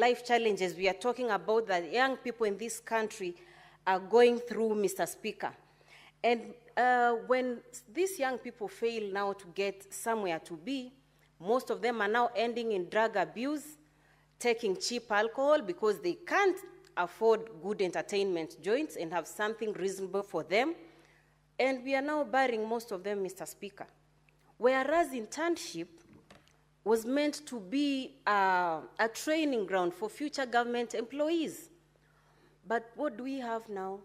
life challenges we are talking about that young people in this country are going through, Mr. Speaker. And when these young people fail now to get somewhere to be, most of them are now ending in drug abuse, taking cheap alcohol because they can't afford good entertainment joints and have something reasonable for them. And we are now burying most of them, Mr. Speaker. Whereas internship was meant to be a training ground for future government employees. But what do we have now?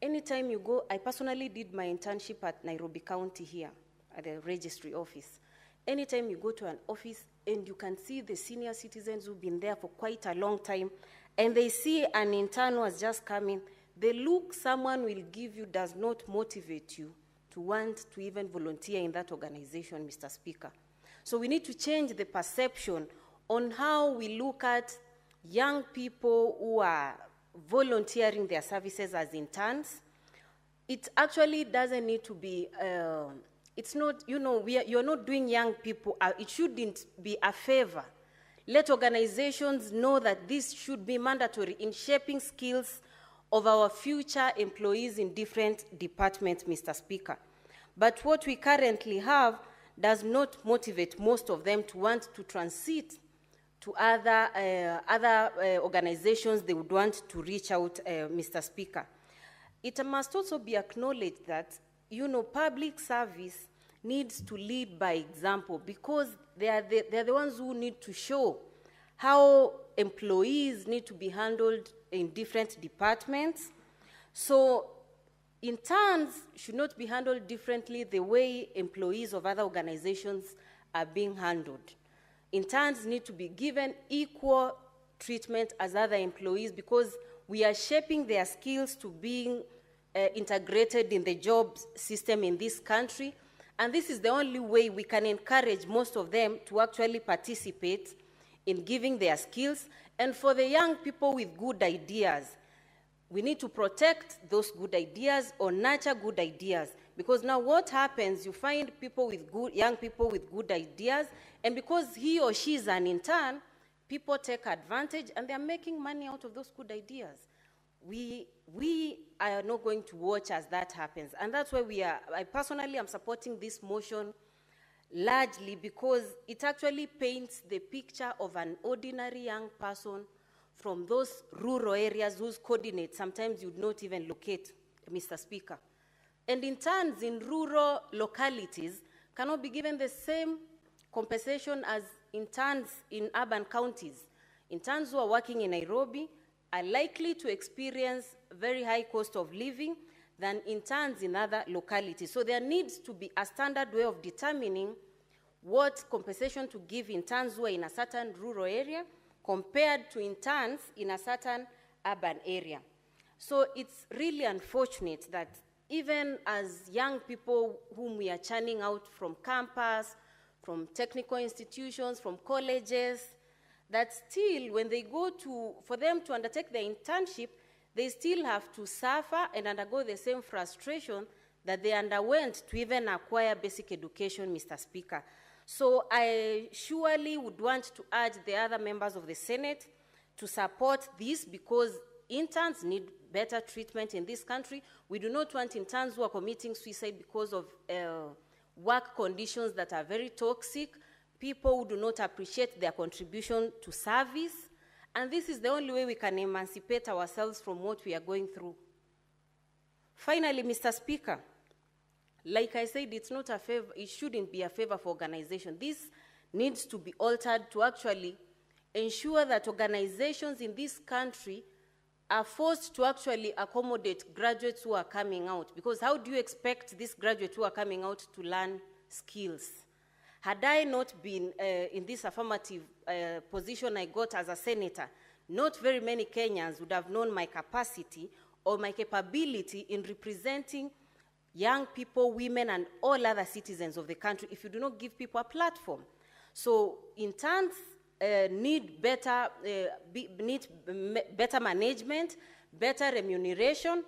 Anytime you go, I personally did my internship at Nairobi County here, at the registry office. Anytime you go to an office and you can see the senior citizens who've been there for quite a long time, and they see an intern who has just come in, the look someone will give you does not motivate you to want to even volunteer in that organization, Mr. Speaker. So we need to change the perception on how we look at young people who are volunteering their services as interns. It actually doesn't need to be, it's not, you know, you're not doing young people, it shouldn't be a favor. Let organizations know that this should be mandatory in shaping skills of our future employees in different departments, Mr. Speaker. But what we currently have does not motivate most of them to want to transit to other organizations they would want to reach out, Mr. Speaker. It must also be acknowledged that, you know, public service needs to lead by example because they're the ones who need to show how employees need to be handled in different departments. So interns should not be handled differently the way employees of other organizations are being handled. Interns need to be given equal treatment as other employees because we are shaping their skills to being integrated in the job system in this country. And this is the only way we can encourage most of them to actually participate in giving their skills. And for the young people with good ideas, we need to protect those good ideas or nurture good ideas. Because now what happens, you find people with young people with good ideas, and because he or she is an intern, people take advantage and they're making money out of those good ideas. We are not going to watch as that happens. And that's why I personally am supporting this motion largely because it actually paints the picture of an ordinary young person from those rural areas whose coordinates sometimes you'd not even locate, Mr. Speaker. And interns in rural localities cannot be given the same compensation as interns in urban counties. Interns who are working in Nairobi are likely to experience very high cost of living than interns in other localities. So there needs to be a standard way of determining what compensation to give interns who are in a certain rural area compared to interns in a certain urban area. So it's really unfortunate that even as young people whom we are churning out from campus, from technical institutions, from colleges, that still when they go for them to undertake their internship, they still have to suffer and undergo the same frustration that they underwent to even acquire basic education, Mr. Speaker. So I surely would want to urge the other members of the Senate to support this because interns need better treatment in this country. We do not want interns who are committing suicide because of work conditions that are very toxic, people who do not appreciate their contribution to service, and this is the only way we can emancipate ourselves from what we are going through. Finally, Mr. Speaker, like I said, it's not a favor, it shouldn't be a favor for organizations. This needs to be altered to actually ensure that organizations in this country are forced to actually accommodate graduates who are coming out. Because how do you expect these graduates who are coming out to learn skills? Had I not been in this affirmative position I got as a senator, not very many Kenyans would have known my capacity or my capability in representing young people, women, and all other citizens of the country if you do not give people a platform. So interns need better management, better remuneration,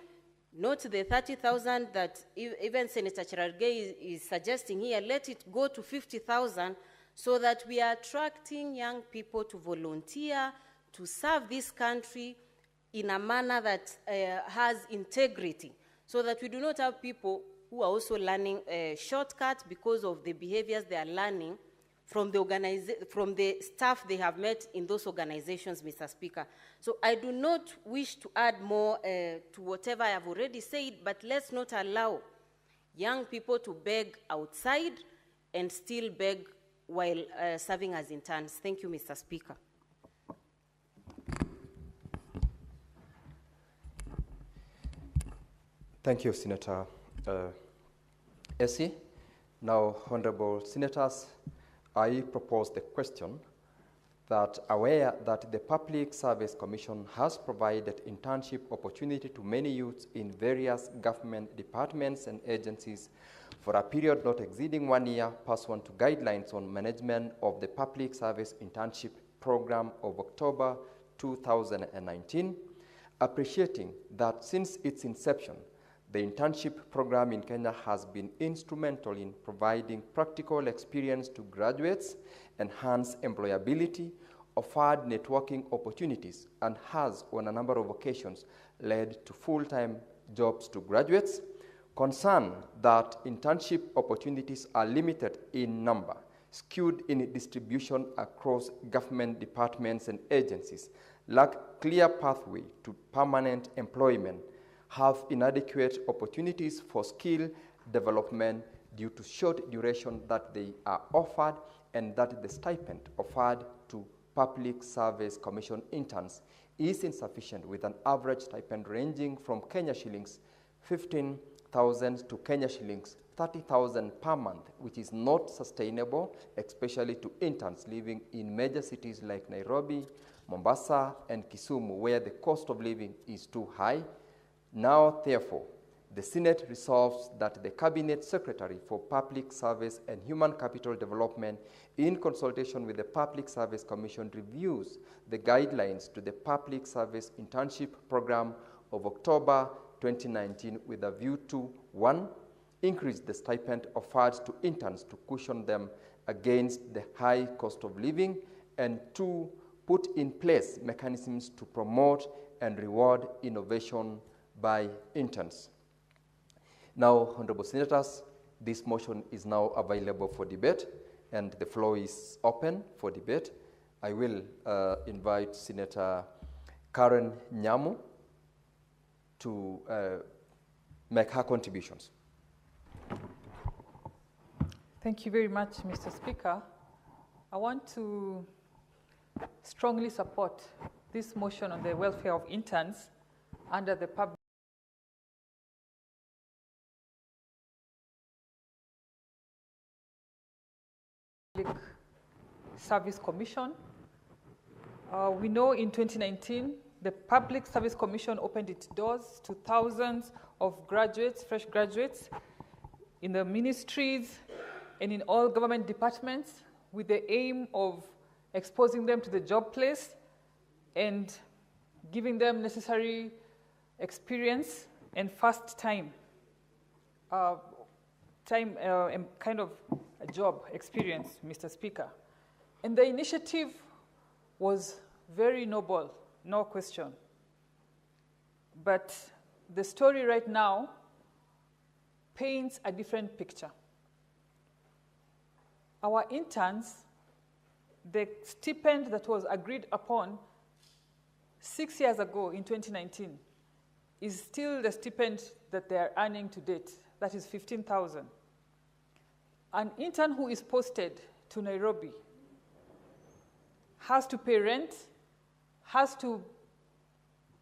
not the 30,000 that even Senator Cherargei is suggesting here. Let it go to 50,000 so that we are attracting young people to volunteer, to serve this country in a manner that has integrity, so that we do not have people who are also learning shortcuts because of the behaviors they are learning from the staff they have met in those organizations, Mr. Speaker. So I do not wish to add more to whatever I have already said, but let's not allow young people to beg outside and still beg while serving as interns. Thank you, Mr. Speaker. Thank you, Senator Essie. Now, honorable senators, I propose the question that, aware that the Public Service Commission has provided internship opportunity to many youths in various government departments and agencies for a period not exceeding 1 year pursuant to guidelines on management of the Public Service Internship Program of October 2019, appreciating that since its inception, the internship program in Kenya has been instrumental in providing practical experience to graduates, enhanced employability, offered networking opportunities, and has, on a number of occasions, led to full-time jobs to graduates. Concern that internship opportunities are limited in number, skewed in distribution across government departments and agencies, lack clear pathway to permanent employment, have inadequate opportunities for skill development due to short duration that they are offered, and that the stipend offered to Public Service Commission interns is insufficient, with an average stipend ranging from Kenya shillings 15,000 to Kenya shillings 30,000 per month, which is not sustainable, especially to interns living in major cities like Nairobi, Mombasa, and Kisumu, where the cost of living is too high. Now, therefore, the Senate resolves that the Cabinet Secretary for Public Service and Human Capital Development, in consultation with the Public Service Commission, reviews the guidelines to the Public Service Internship Program of October 2019 with a view to, 1, increase the stipend offered to interns to cushion them against the high cost of living, and 2, put in place mechanisms to promote and reward innovation by interns. Now, honorable senators, this motion is now available for debate, and the floor is open for debate. I will invite Senator Karen Nyamu to make her contributions. Thank you very much, Mr. Speaker. I want to strongly support this motion on the welfare of interns under the Public Service Commission. We know in 2019, the Public Service Commission opened its doors to thousands of graduates, fresh graduates, in the ministries and in all government departments, with the aim of exposing them to the job place and giving them necessary experience and fast time, kind of a job experience, Mr. Speaker. And the initiative was very noble, no question. But the story right now paints a different picture. Our interns, the stipend that was agreed upon 6 years ago in 2019 is still the stipend that they are earning to date. That is 15,000. An intern who is posted to Nairobi has to pay rent, has to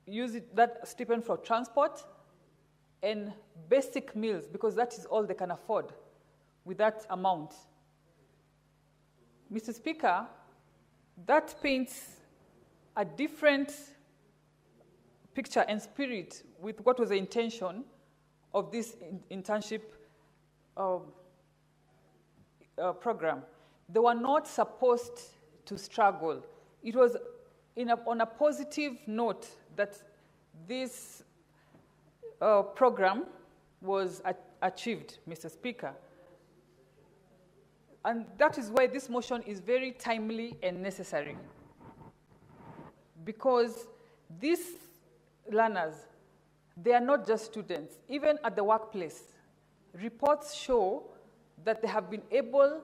use that stipend for transport and basic meals, because that is all they can afford with that amount. Mr. Speaker, that paints a different picture and spirit with what was the intention of this internship program. They were not supposed to struggle. It was on a positive note that this program was achieved, Mr. Speaker. And that is why this motion is very timely and necessary. because these learners, they are not just students. Even at the workplace, reports show that they have been able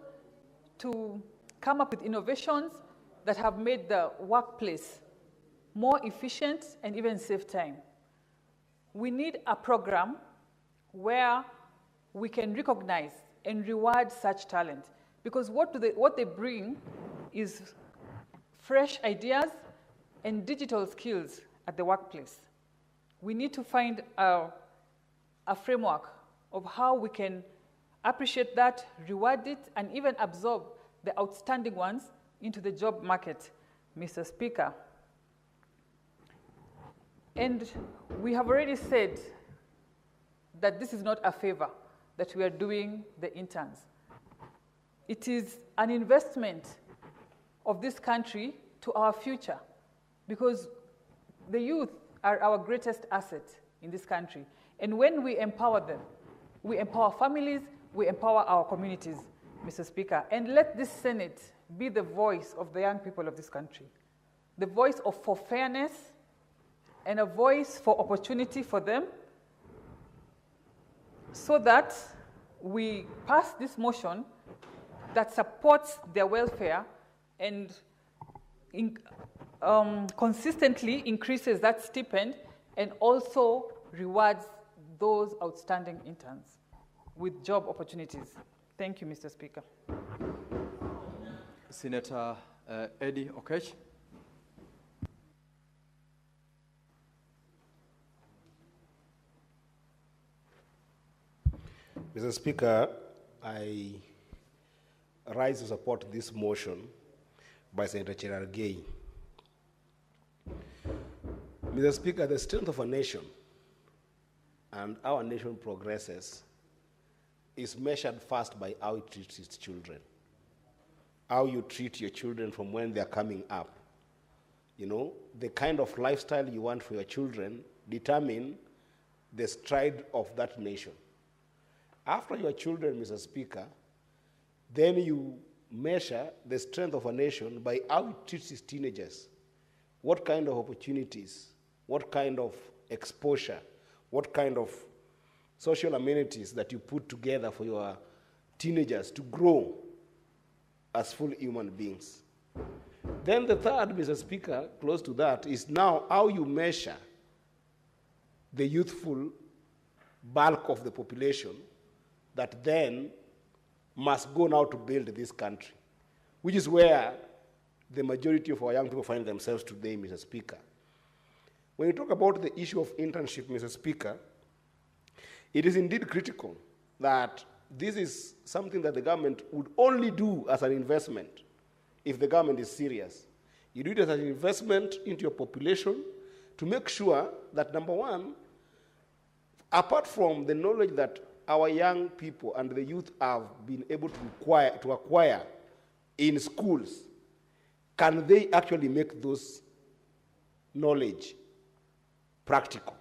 to come up with innovations that have made the workplace more efficient and even save time. We need a program where we can recognize and reward such talent, because what they bring is fresh ideas and digital skills at the workplace. We need to find a framework of how we can appreciate that, reward it, and even absorb the outstanding ones into the job market, Mr. Speaker. And we have already said that this is not a favor that we are doing the interns. It is an investment of this country to our future, because the youth are our greatest asset in this country. And when we empower them, we empower families, we empower our communities, Mr. Speaker. And let this Senate be the voice of the young people of this country, the voice for fairness and a voice for opportunity for them, so that we pass this motion that supports their welfare and consistently increases that stipend and also rewards those outstanding interns with job opportunities. Thank you, Mr. Speaker. Senator Eddie Okech. Mr. Speaker, I rise to support this motion by Senator Cherargei. Mr. Speaker, the strength of a nation and how a nation progresses is measured first by how it treats its children. How you treat your children from when they're coming up. You know, the kind of lifestyle you want for your children determine the stride of that nation. After your children, Mr. Speaker, then you measure the strength of a nation by how it treats its teenagers. What kind of opportunities, what kind of exposure, what kind of social amenities that you put together for your teenagers to grow as full human beings. Then the third, Mr. Speaker, close to that, is now how you measure the youthful bulk of the population that then must go now to build this country, which is where the majority of our young people find themselves today, Mr. Speaker. When you talk about the issue of internship, Mr. Speaker, it is indeed critical that this is something that the government would only do as an investment if the government is serious. You do it as an investment into your population to make sure that, number one, apart from the knowledge that our young people and the youth have been able to acquire in schools, can they actually make those knowledge practical?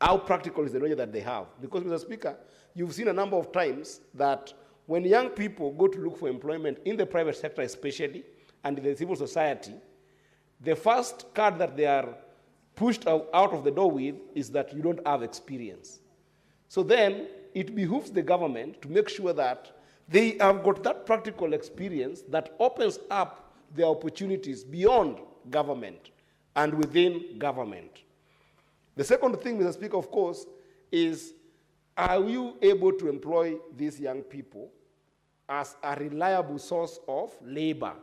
How practical is the knowledge that they have? Because, Mr. Speaker, you've seen a number of times that when young people go to look for employment in the private sector especially, and in the civil society, the first card that they are pushed out of the door with is that you don't have experience. So then it behooves the government to make sure that they have got that practical experience that opens up their opportunities beyond government and within government. The second thing, Mr. Speaker, of course, is are you able to employ these young people as a reliable source of labor,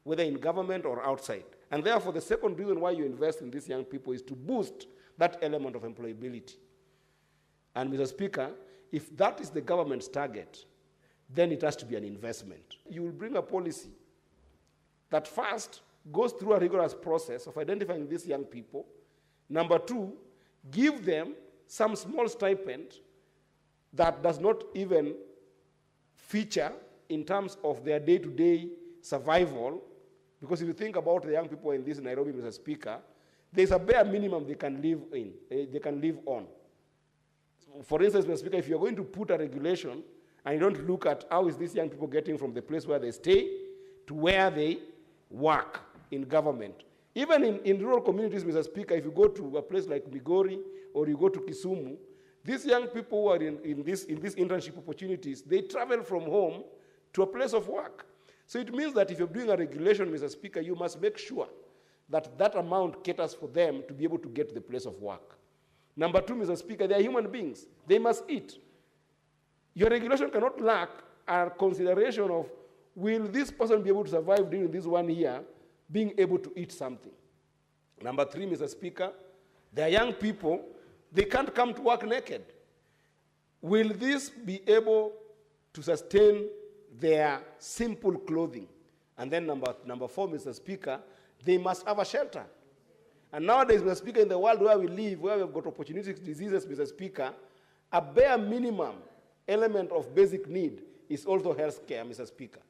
whether in government or outside? And therefore, the second reason why you invest in these young people is to boost that element of employability. And, Mr. Speaker, if that is the government's target, then it has to be an investment. You will bring a policy that first goes through a rigorous process of identifying these young people. Number two, give them some small stipend that does not even feature in terms of their day-to-day survival. Because if you think about the young people in this Nairobi, Mr. Speaker, there's a bare minimum they can live on. For instance, Mr. Speaker, if you're going to put a regulation and you don't look at how is these young people getting from the place where they stay to where they work in government, Even in rural communities, Mr. Speaker, if you go to a place like Migori or you go to Kisumu, these young people who are in these internship opportunities, they travel from home to a place of work. So it means that if you're doing a regulation, Mr. Speaker, you must make sure that that amount caters for them to be able to get to the place of work. Number two, Mr. Speaker, they are human beings. They must eat. Your regulation cannot lack a consideration of, will this person be able to survive during this 1 year being able to eat something? Number three, Mr. Speaker, they are young people. They can't come to work naked. Will this be able to sustain their simple clothing? And then number four, Mr. Speaker, they must have a shelter. And nowadays, Mr. Speaker, in the world where we live, where we've got opportunistic diseases, Mr. Speaker, a bare minimum element of basic need is also health care, Mr. Speaker.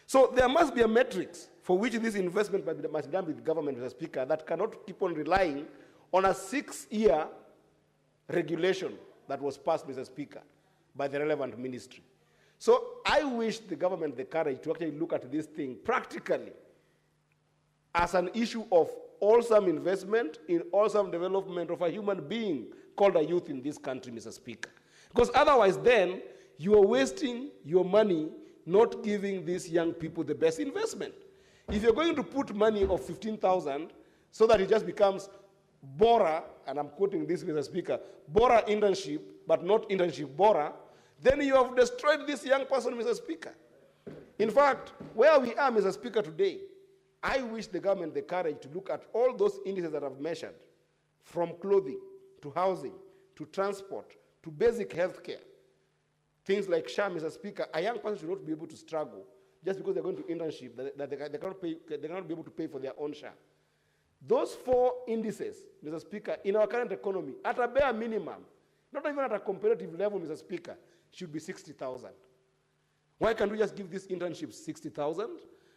So there must be a matrix for which this investment must be done with the government, Mr. Speaker, that cannot keep on relying on a 6-year regulation that was passed, Mr. Speaker, by the relevant ministry. So I wish the government the courage to actually look at this thing practically as an issue of wholesome investment in wholesome development of a human being called a youth in this country, Mr. Speaker. Because otherwise then, you are wasting your money not giving these young people the best investment. If you're going to put money of 15,000 so that it just becomes Bora, and I'm quoting this, Mr. Speaker, Bora internship, but not internship Bora, then you have destroyed this young person, Mr. Speaker. In fact, where we are, Mr. Speaker, today, I wish the government the courage to look at all those indices that I've measured, from clothing, to housing, to transport, to basic health care. Things like SHA, Mr. Speaker, a young person should not be able to struggle just because they're going to internship, that they cannot be able to pay for their own SHA. Those 4 indices, Mr. Speaker, in our current economy, at a bare minimum, not even at a competitive level, Mr. Speaker, should be 60,000. Why can't we just give these internships 60,000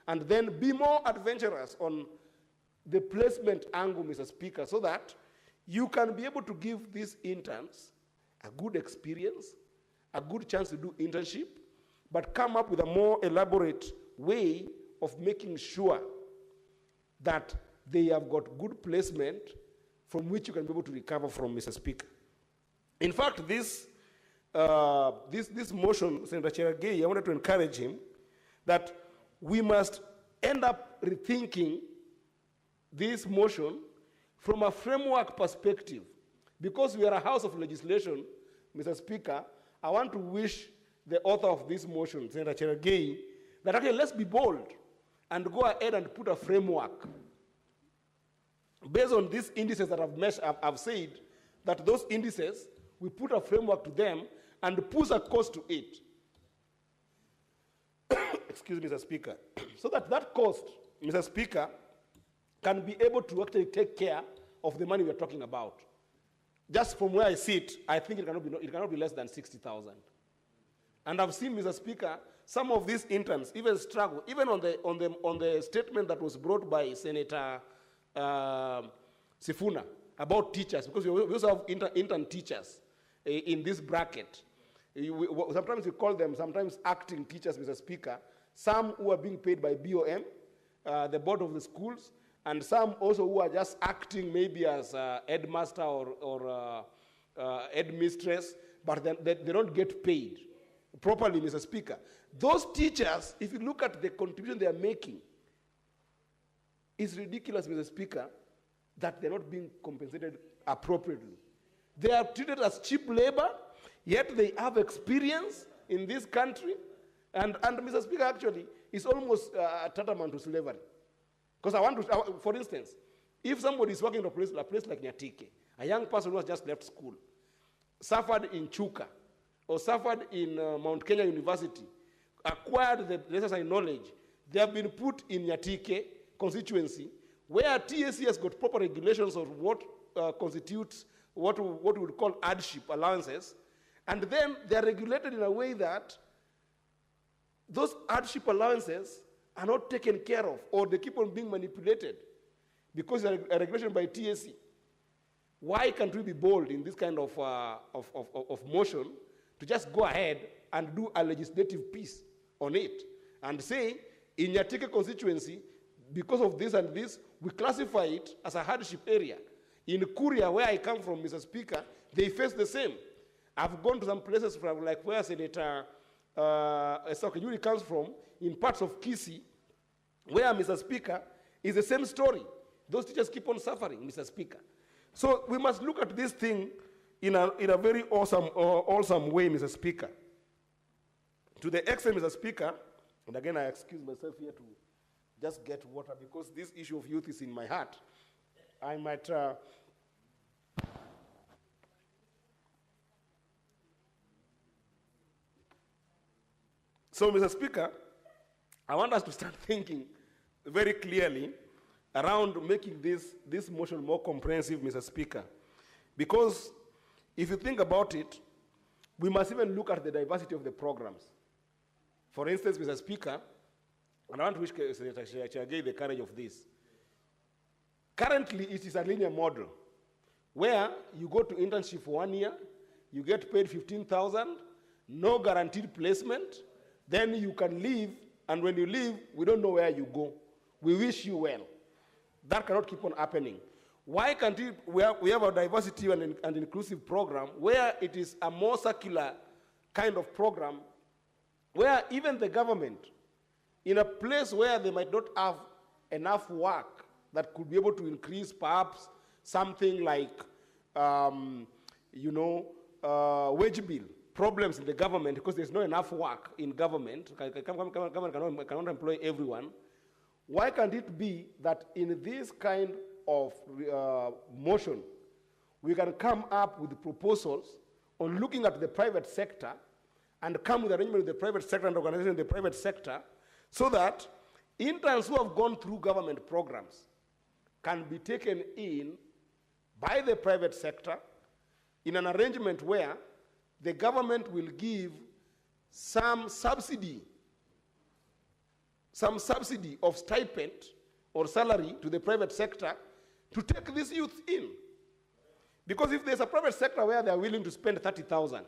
and then be more adventurous on the placement angle, Mr. Speaker, so that you can be able to give these interns a good experience, a good chance to do internship, but come up with a more elaborate way of making sure that they have got good placement from which you can be able to recover from, Mr. Speaker. In fact, this motion, Senator Cherargei, I wanted to encourage him that we must end up rethinking this motion from a framework perspective. Because we are a house of legislation, Mr. Speaker, I want to wish the author of this motion, Senator Cherargei, that okay, let's be bold and go ahead and put a framework based on these indices that I've said, that those indices, we put a framework to them and put a cost to it. Excuse me, Mr. Speaker. So that that cost, Mr. Speaker, can be able to actually take care of the money we're talking about. Just from where I sit, I think it cannot be less than 60,000. And I've seen, Mr. Speaker, some of these interns even struggle, even on the statement that was brought by Senator Sifuna about teachers, because we also have intern teachers in this bracket. Sometimes we call them acting teachers, Mr. Speaker. Some who are being paid by BOM, the board of the schools, and some also who are just acting maybe as headmaster or headmistress, but then they don't get paid properly, Mr. Speaker. Those teachers, if you look at the contribution they are making, it's ridiculous, Mr. Speaker, that they're not being compensated appropriately. They are treated as cheap labor, yet they have experience in this country. And Mr. Speaker, actually, it's almost tantamount to slavery. Because for instance, if somebody is working in a place like Nyatike, a young person who has just left school, suffered in Chuka, or suffered in Mount Kenya University, acquired the necessary knowledge, they have been put in Nyatike constituency, where TSC has got proper regulations of what constitutes what we would call hardship allowances, and then they are regulated in a way that those hardship allowances are not taken care of, or they keep on being manipulated because of a regulation by TSC. Why can't we be bold in this kind of motion to just go ahead and do a legislative piece on it and say, in Nyatike constituency, because of this and this, we classify it as a hardship area. In Kuria, where I come from, Mr. Speaker, they face the same. I've gone to some places from like where Senator Esokejuri comes from, in parts of Kisii, where, Mr. Speaker, is the same story. Those teachers keep on suffering, Mr. Speaker. So we must look at this thing in a very awesome way, Mr. Speaker. To the extent, Mr. Speaker, and again I excuse myself here to just get water because this issue of youth is in my heart. I might... So, Mr. Speaker, I want us to start thinking very clearly around making this motion more comprehensive, Mr. Speaker. Because if you think about it, we must even look at the diversity of the programs. For instance, Mr. Speaker, and I want to wish Senator Cherargei the courage of this. Currently, it is a linear model where you go to internship for 1 year, you get paid 15,000, no guaranteed placement, then you can leave, and when you leave, we don't know where you go. We wish you well. That cannot keep on happening. Why can't we have a diversity and inclusive program where it is a more circular kind of program where even the government, in a place where they might not have enough work that could be able to increase perhaps something like, wage bill, problems in the government because there's not enough work in government, government cannot employ everyone. Why can't it be that in this kind of motion, we can come up with proposals on looking at the private sector and come with arrangement with the private sector and organization in the private sector so that interns who have gone through government programs can be taken in by the private sector in an arrangement where the government will give some subsidy of stipend or salary to the private sector to take these youth in. Because if there's a private sector where they're willing to spend 30,000,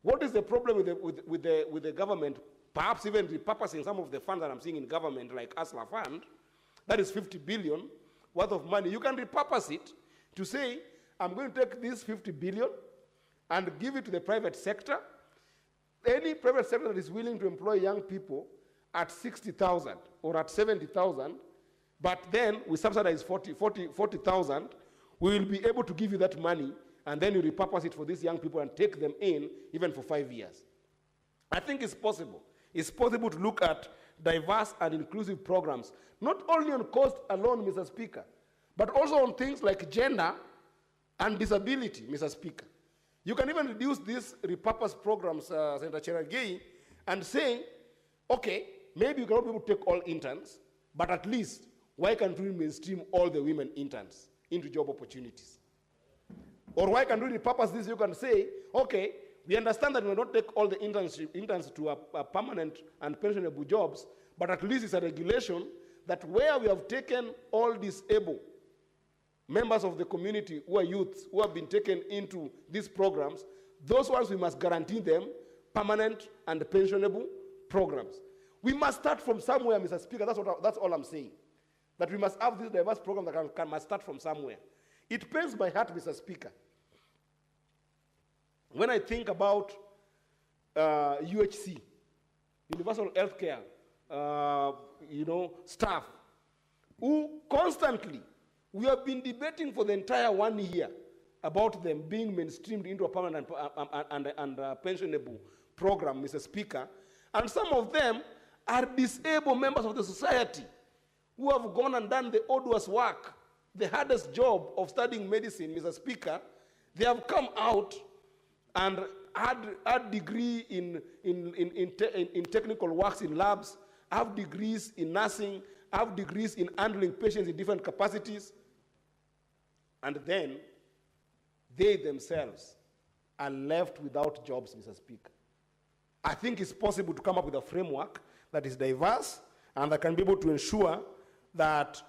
what is the problem with the government, perhaps even repurposing some of the funds that I'm seeing in government, like ASLA fund, that is 50 billion worth of money. You can repurpose it to say, I'm going to take this 50 billion and give it to the private sector. Any private sector that is willing to employ young people at 60,000 or at 70,000, but then we subsidize 40,000, we will be able to give you that money, and then you repurpose it for these young people and take them in even for 5 years. I think it's possible. It's possible to look at diverse and inclusive programs, not only on cost alone, Mr. Speaker, but also on things like gender and disability, Mr. Speaker. You can even reduce these repurposed programs, Senator Cherargei, and say, okay, maybe you cannot be able to take all interns, but at least why can't we mainstream all the women interns into job opportunities? Or why can't we repurpose this? You can say, okay, we understand that we will not take all the interns to a permanent and pensionable jobs, but at least it's a regulation that where we have taken all disabled members of the community who are youths who have been taken into these programs, those ones we must guarantee them permanent and pensionable programs. We must start from somewhere, Mr. Speaker. That's all I'm saying. That we must have this diverse program that must start from somewhere. It pains my heart, Mr. Speaker, when I think about UHC, Universal Healthcare, staff, who constantly, we have been debating for the entire 1 year about them being mainstreamed into a permanent and pensionable program, Mr. Speaker, and some of them are disabled members of the society who have gone and done the arduous work, the hardest job of studying medicine, Mr. Speaker. They have come out and had degree in technical works in labs, have degrees in nursing, have degrees in handling patients in different capacities, and then they themselves are left without jobs, Mr. Speaker. I think it's possible to come up with a framework that is diverse and that can be able to ensure that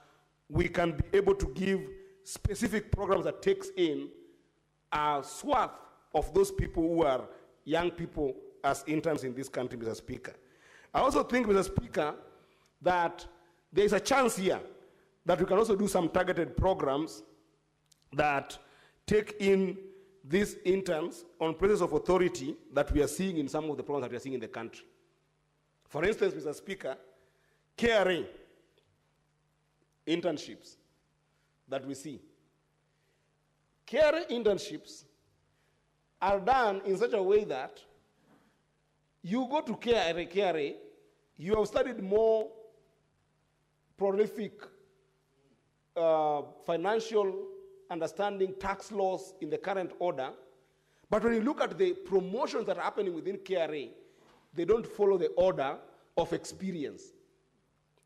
we can be able to give specific programs that takes in a swath of those people who are young people as interns in this country, Mr. Speaker. I also think, Mr. Speaker, that there is a chance here that we can also do some targeted programs that take in these interns on places of authority that we are seeing in some of the programs that we are seeing in the country. For instance, Mr. Speaker, KRA internships that we see. KRA internships are done in such a way that you go to KRA, you have studied more prolific financial understanding, tax laws in the current order, but when you look at the promotions that are happening within KRA, they don't follow the order of experience.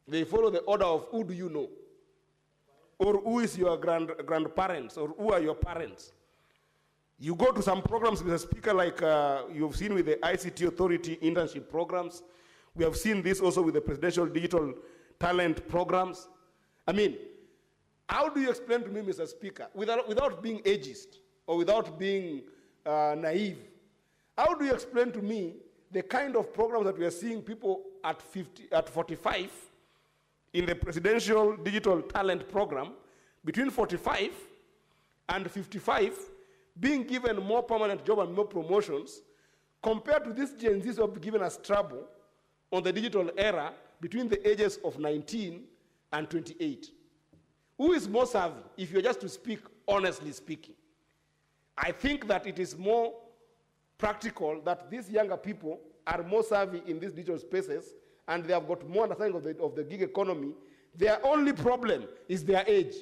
They follow the order of who do you know, or who is your grandparents, or who are your parents. You go to some programs, Mr. Speaker, like you've seen with the ICT Authority internship programs. We have seen this also with the Presidential Digital Talent programs. I mean, how do you explain to me, Mr. Speaker, without being ageist or without being naive, how do you explain to me the kind of programs that we are seeing people at 45 in the Presidential Digital Talent Program, between 45 and 55, being given more permanent job and more promotions, compared to these Gen Zs who have given us trouble on the digital era between the ages of 19 and 28. Who is more savvy, if you're just to speak honestly speaking? I think that it is more practical that these younger people are more savvy in these digital spaces and they have got more understanding of the gig economy. Their only problem is their age.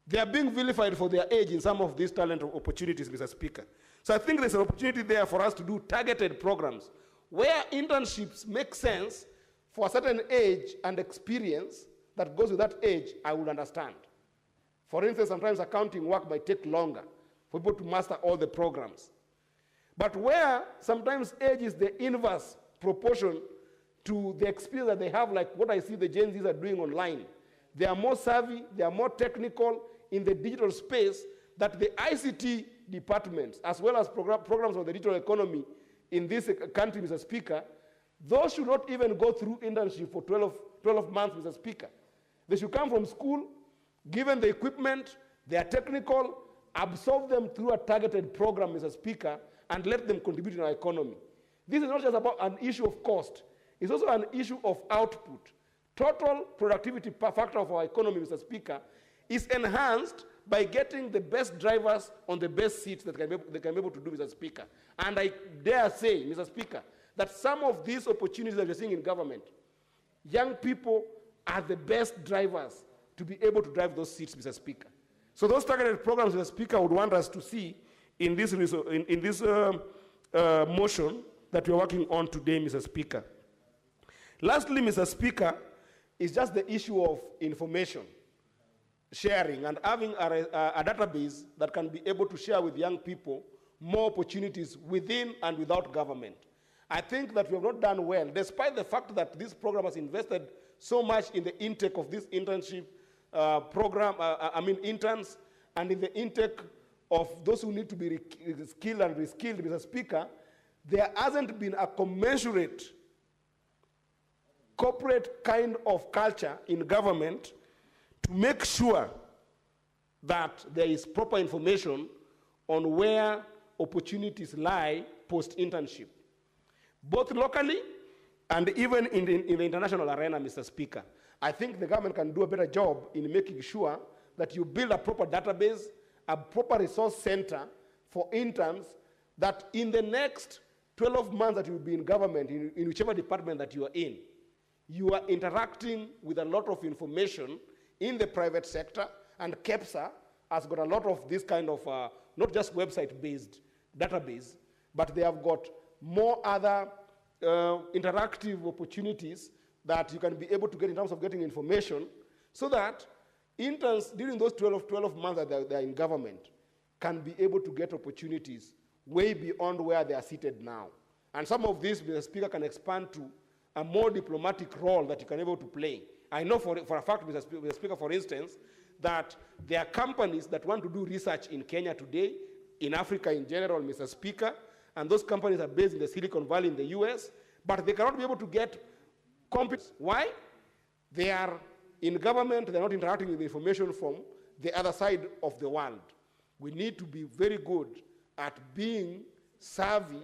They are being vilified for their age in some of these talent opportunities, Mr. Speaker. So I think there's an opportunity there for us to do targeted programs where internships make sense for a certain age and experience that goes with that age, I would understand. For instance, sometimes accounting work might take longer for people to master all the programs. But where sometimes age is the inverse proportion to the experience that they have, like what I see the Gen Zs are doing online. They are more savvy, they are more technical in the digital space, that the ICT departments, as well as programs of the digital economy in this country, Mr. Speaker, those should not even go through internship for 12 months, Mr. Speaker. They should come from school, given the equipment, they are technical, absorb them through a targeted program, Mr. Speaker, and let them contribute to our economy. This is not just about an issue of cost. It's also an issue of output. Total productivity factor of our economy, Mr. Speaker, is enhanced by getting the best drivers on the best seats that they can be able to do, Mr. Speaker. And I dare say, Mr. Speaker, that some of these opportunities that we're seeing in government, young people are the best drivers to be able to drive those seats, Mr. Speaker. So those targeted programs, Mr. Speaker, I would want us to see in this motion that we're working on today, Mr. Speaker. Lastly, Mr. Speaker, is just the issue of information sharing and having a database that can be able to share with young people more opportunities within and without government. I think that we have not done well, despite the fact that this program has invested so much in the intake of this internship interns, and in the intake of those who need to be skilled and reskilled, Mr. Speaker, there hasn't been a commensurate corporate kind of culture in government to make sure that there is proper information on where opportunities lie post-internship, both locally and even in the international arena, Mr. Speaker. I think the government can do a better job in making sure that you build a proper database, a proper resource center for interns, that in the next 12 months that you'll be in government, in whichever department that you are in, you are interacting with a lot of information in the private sector, and KEPSA has got a lot of this kind of, not just website-based database, but they have got more other interactive opportunities that you can be able to get in terms of getting information, so that interns during those 12 months that they're in government can be able to get opportunities way beyond where they are seated now. And some of these, the Speaker, can expand to a more diplomatic role that you can be able to play. I know for a fact, Mr. Speaker, for instance, that there are companies that want to do research in Kenya today, in Africa in general, Mr. Speaker, and those companies are based in the Silicon Valley in the US, but they cannot be able to get competence. Why? They are in government, they're not interacting with information from the other side of the world. We need to be very good at being savvy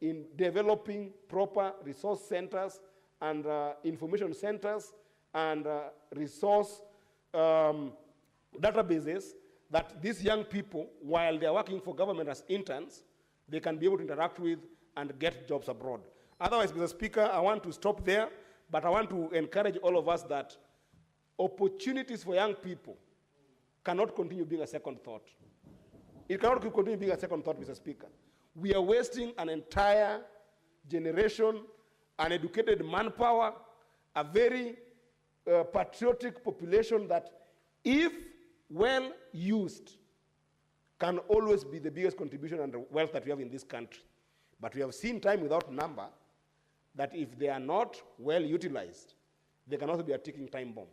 in developing proper resource centers and information centers and resource databases that these young people, while they're working for government as interns, they can be able to interact with and get jobs abroad. Otherwise, Mr. Speaker, I want to stop there, but I want to encourage all of us that opportunities for young people cannot continue being a second thought. It cannot continue being a second thought, Mr. Speaker. We are wasting an entire generation, an educated manpower, a very patriotic population that, if well used, can always be the biggest contribution and the wealth that we have in this country. But we have seen time without number that if they are not well utilized, they can also be a ticking time bomb.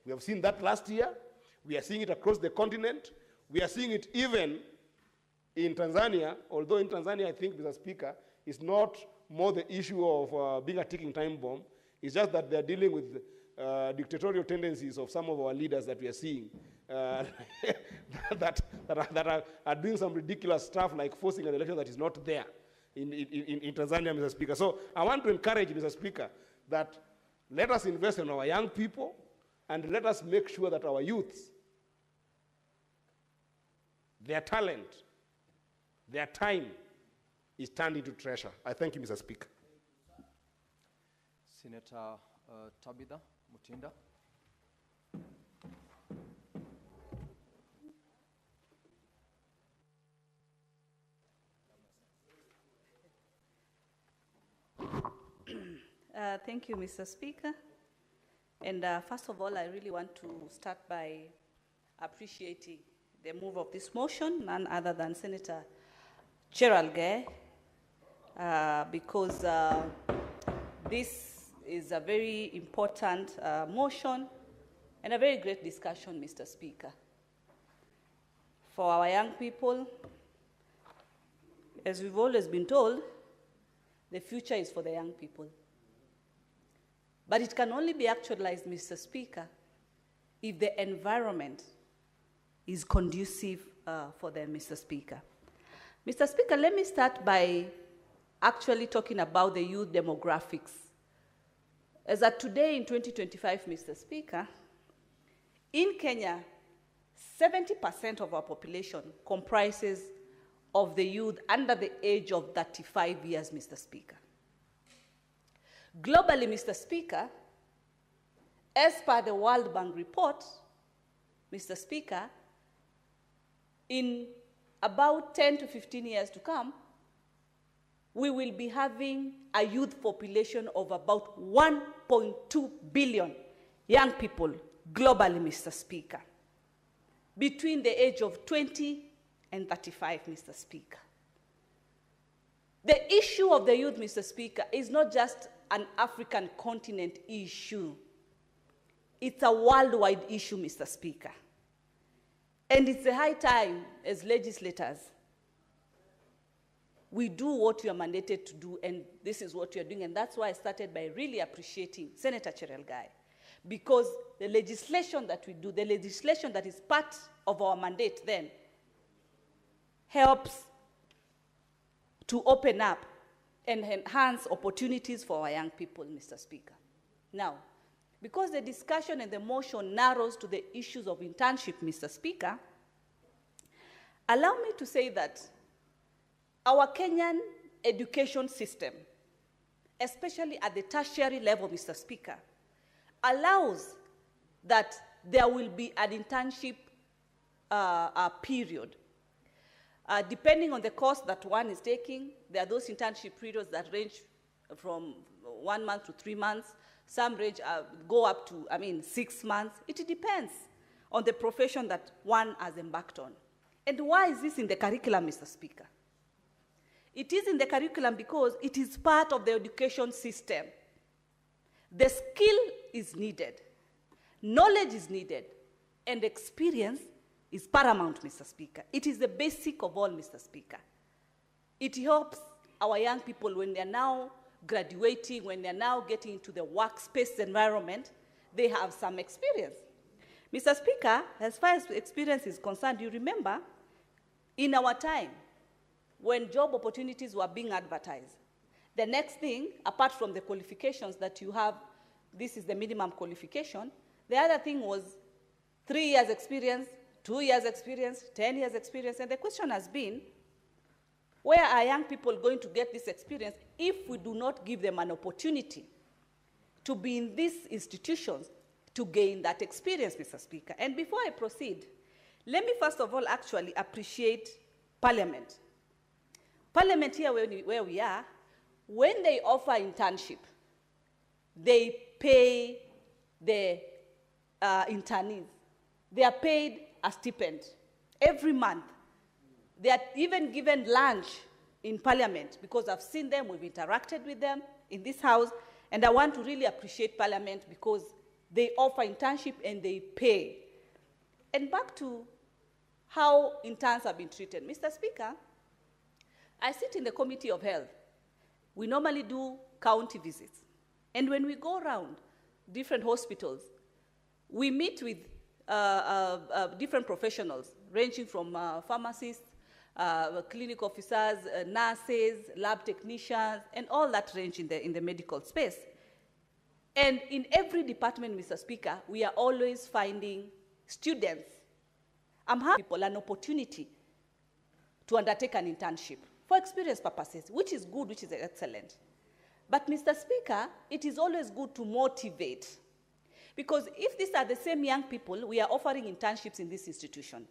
We have seen that last year. We are seeing it across the continent. We are seeing it even in Tanzania, although in Tanzania, I think, Mr. Speaker, it's not more the issue of being a ticking time bomb. It's just that they're dealing with dictatorial tendencies of some of our leaders that we are seeing that are doing some ridiculous stuff like forcing an election that is not there in Tanzania, Mr. Speaker. So I want to encourage, Mr. Speaker, that let us invest in our young people and let us make sure that our youths, their talent, their time is turned into treasure. I thank you, Mr. Speaker. Senator Tabitha Mutinda. Thank you, Mr. Speaker. And first of all, I really want to start by appreciating the move of this motion, none other than Senator Cheralgei, because this is a very important motion and a very great discussion, Mr. Speaker. For our young people, as we've always been told, the future is for the young people. But it can only be actualized, Mr. Speaker, if the environment is conducive for them, Mr. Speaker. Mr. Speaker, let me start by actually talking about the youth demographics. As of today in 2025, Mr. Speaker, in Kenya, 70% of our population comprises of the youth under the age of 35 years, Mr. Speaker. Globally, Mr. Speaker, as per the World Bank report, Mr. Speaker, in about 10 to 15 years to come, we will be having a youth population of about 1.2 billion young people globally, Mr. Speaker, between the age of 20 and 35, Mr. Speaker. The issue of the youth, Mr. Speaker, is not just an African continent issue. It's a worldwide issue, Mr. Speaker. And it's a high time, as legislators, we do what we are mandated to do, and this is what we are doing. And that's why I started by really appreciating Senator Cheralgei, because the legislation that we do, the legislation that is part of our mandate then, helps to open up and enhance opportunities for our young people, Mr. Speaker. Now, because the discussion and the motion narrows to the issues of internship, Mr. Speaker, allow me to say that our Kenyan education system, especially at the tertiary level, Mr. Speaker, allows that there will be an internship period. Depending on the course that one is taking, there are those internship periods that range from 1 month to 3 months. Some range go up to, 6 months. It depends on the profession that one has embarked on. And why is this in the curriculum, Mr. Speaker? It is in the curriculum because it is part of the education system. The skill is needed, knowledge is needed, and experience is paramount, Mr. Speaker. It is the basic of all, Mr. Speaker. It helps our young people when they're now graduating, when they're now getting into the workspace environment, they have some experience. Mr. Speaker, as far as experience is concerned, you remember, in our time, when job opportunities were being advertised, the next thing, apart from the qualifications that you have, this is the minimum qualification, the other thing was 3 years experience, 2 years experience, 10 years experience, and the question has been, where are young people going to get this experience if we do not give them an opportunity to be in these institutions to gain that experience, Mr. Speaker? And before I proceed, let me first of all actually appreciate Parliament. Parliament here where we are, when they offer internship, they pay the internees. They are paid a stipend every month. They are even given lunch in Parliament because I've seen them, we've interacted with them in this house, and I want to really appreciate Parliament because they offer internship and they pay. And back to how interns have been treated. Mr. Speaker, I sit in the Committee of Health. We normally do county visits. And when we go around different hospitals, we meet with different professionals, ranging from pharmacists, clinic officers, nurses, lab technicians, and all that range in the medical space. And in every department, Mr. Speaker, we are always finding students. I'm happy people an opportunity to undertake an internship for experience purposes, which is good, which is excellent. But, Mr. Speaker, it is always good to motivate. Because if these are the same young people we are offering internships in this institution,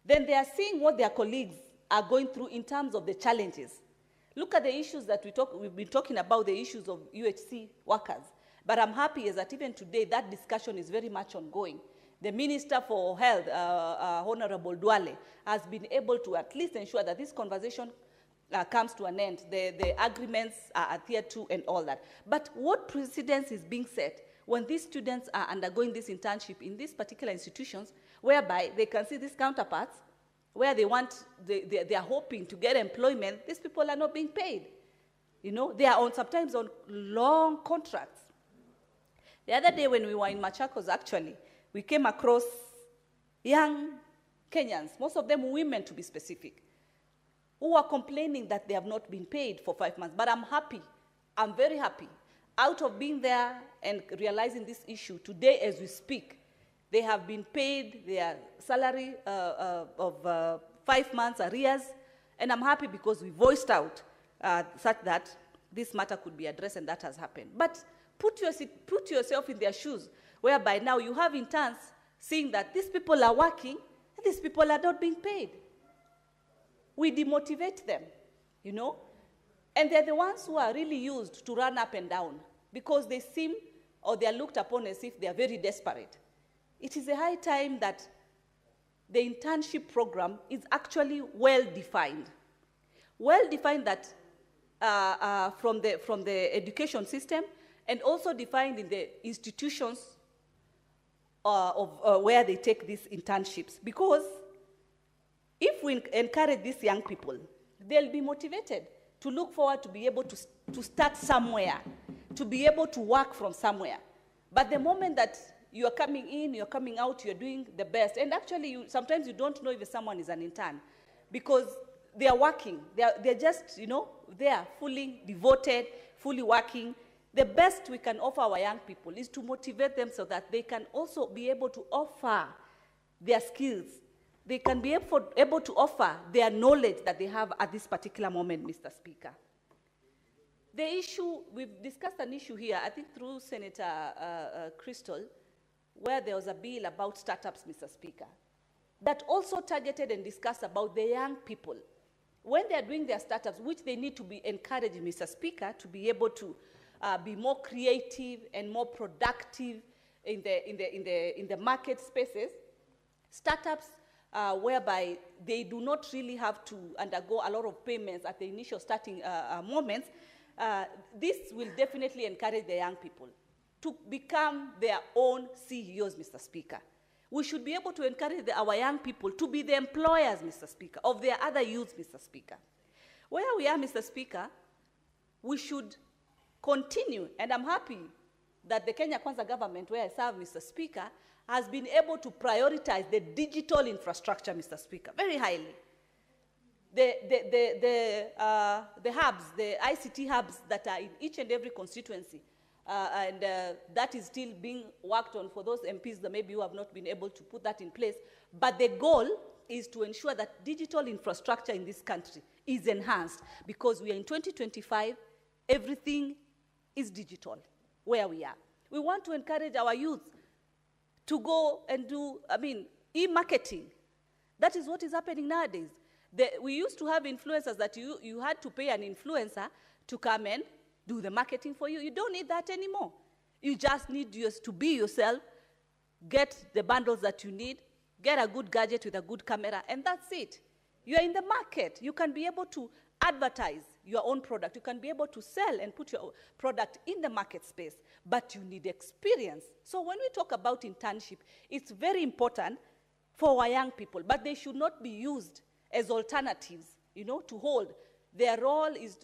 then they are seeing what their colleagues are going through in terms of the challenges. Look at the issues that we've been talking about, the issues of UHC workers. But I'm happy is that even today, that discussion is very much ongoing. The Minister for Health, Honorable Duale, has been able to at least ensure that this conversation comes to an end. The agreements are adhered to and all that. But what precedence is being set when these students are undergoing this internship in these particular institutions, whereby they can see these counterparts, where they are hoping to get employment, these people are not being paid. You know, they are sometimes on long contracts. The other day when we were in Machakos, actually, we came across young Kenyans, most of them women to be specific, who are complaining that they have not been paid for 5 months. But I'm happy, I'm very happy, out of being there and realizing this issue, today as we speak, they have been paid their salary of 5 months arrears, and I'm happy because we voiced out such that this matter could be addressed, and that has happened. But put yourself in their shoes, whereby now you have interns seeing that these people are working and these people are not being paid. We demotivate them, you know, and they're the ones who are really used to run up and down because they seem, or they are looked upon as if they are very desperate. It is a high time that the internship program is actually well-defined. Well-defined that from the education system, and also defined in the institutions where they take these internships. Because if we encourage these young people, they'll be motivated to look forward to be able to start somewhere, to be able to work from somewhere. But the moment that you are coming in, you're coming out, you're doing the best, and actually sometimes you don't know if someone is an intern, because they are working, they're just, you know, they are fully devoted, fully working. The best we can offer our young people is to motivate them so that they can also be able to offer their skills. They can be able to offer their knowledge that they have at this particular moment, Mr. Speaker. The issue, we've discussed an issue here, I think through Senator Crystal, where there was a bill about startups, Mr. Speaker, that also targeted and discussed about the young people. When they are doing their startups, which they need to be encouraged, Mr. Speaker, to be able to be more creative and more productive in the market spaces, startups whereby they do not really have to undergo a lot of payments at the initial starting moments, this will definitely encourage the young people to become their own CEOs, Mr. Speaker. We should be able to encourage our young people to be the employers, Mr. Speaker, of their other youths, Mr. Speaker. Where we are, Mr. Speaker, we should continue, and I'm happy that the Kenya Kwanza government, where I serve, Mr. Speaker, has been able to prioritize the digital infrastructure, Mr. Speaker, very highly. The hubs, the ICT hubs that are in each and every constituency, that is still being worked on for those MPs that maybe you have not been able to put that in place. But the goal is to ensure that digital infrastructure in this country is enhanced, because we are in 2025, everything is digital where we are. We want to encourage our youth to go and do, e-marketing. That is what is happening nowadays. We used to have influencers that you had to pay an influencer to come and do the marketing for you. You don't need that anymore. You just need to be yourself, get the bundles that you need, get a good gadget with a good camera, and that's it. You are in the market. You can be able to advertise your own product. You can be able to sell and put your product in the market space, but you need experience. So when we talk about internship, it's very important for our young people, but they should not be used as alternatives, to hold. Their role is,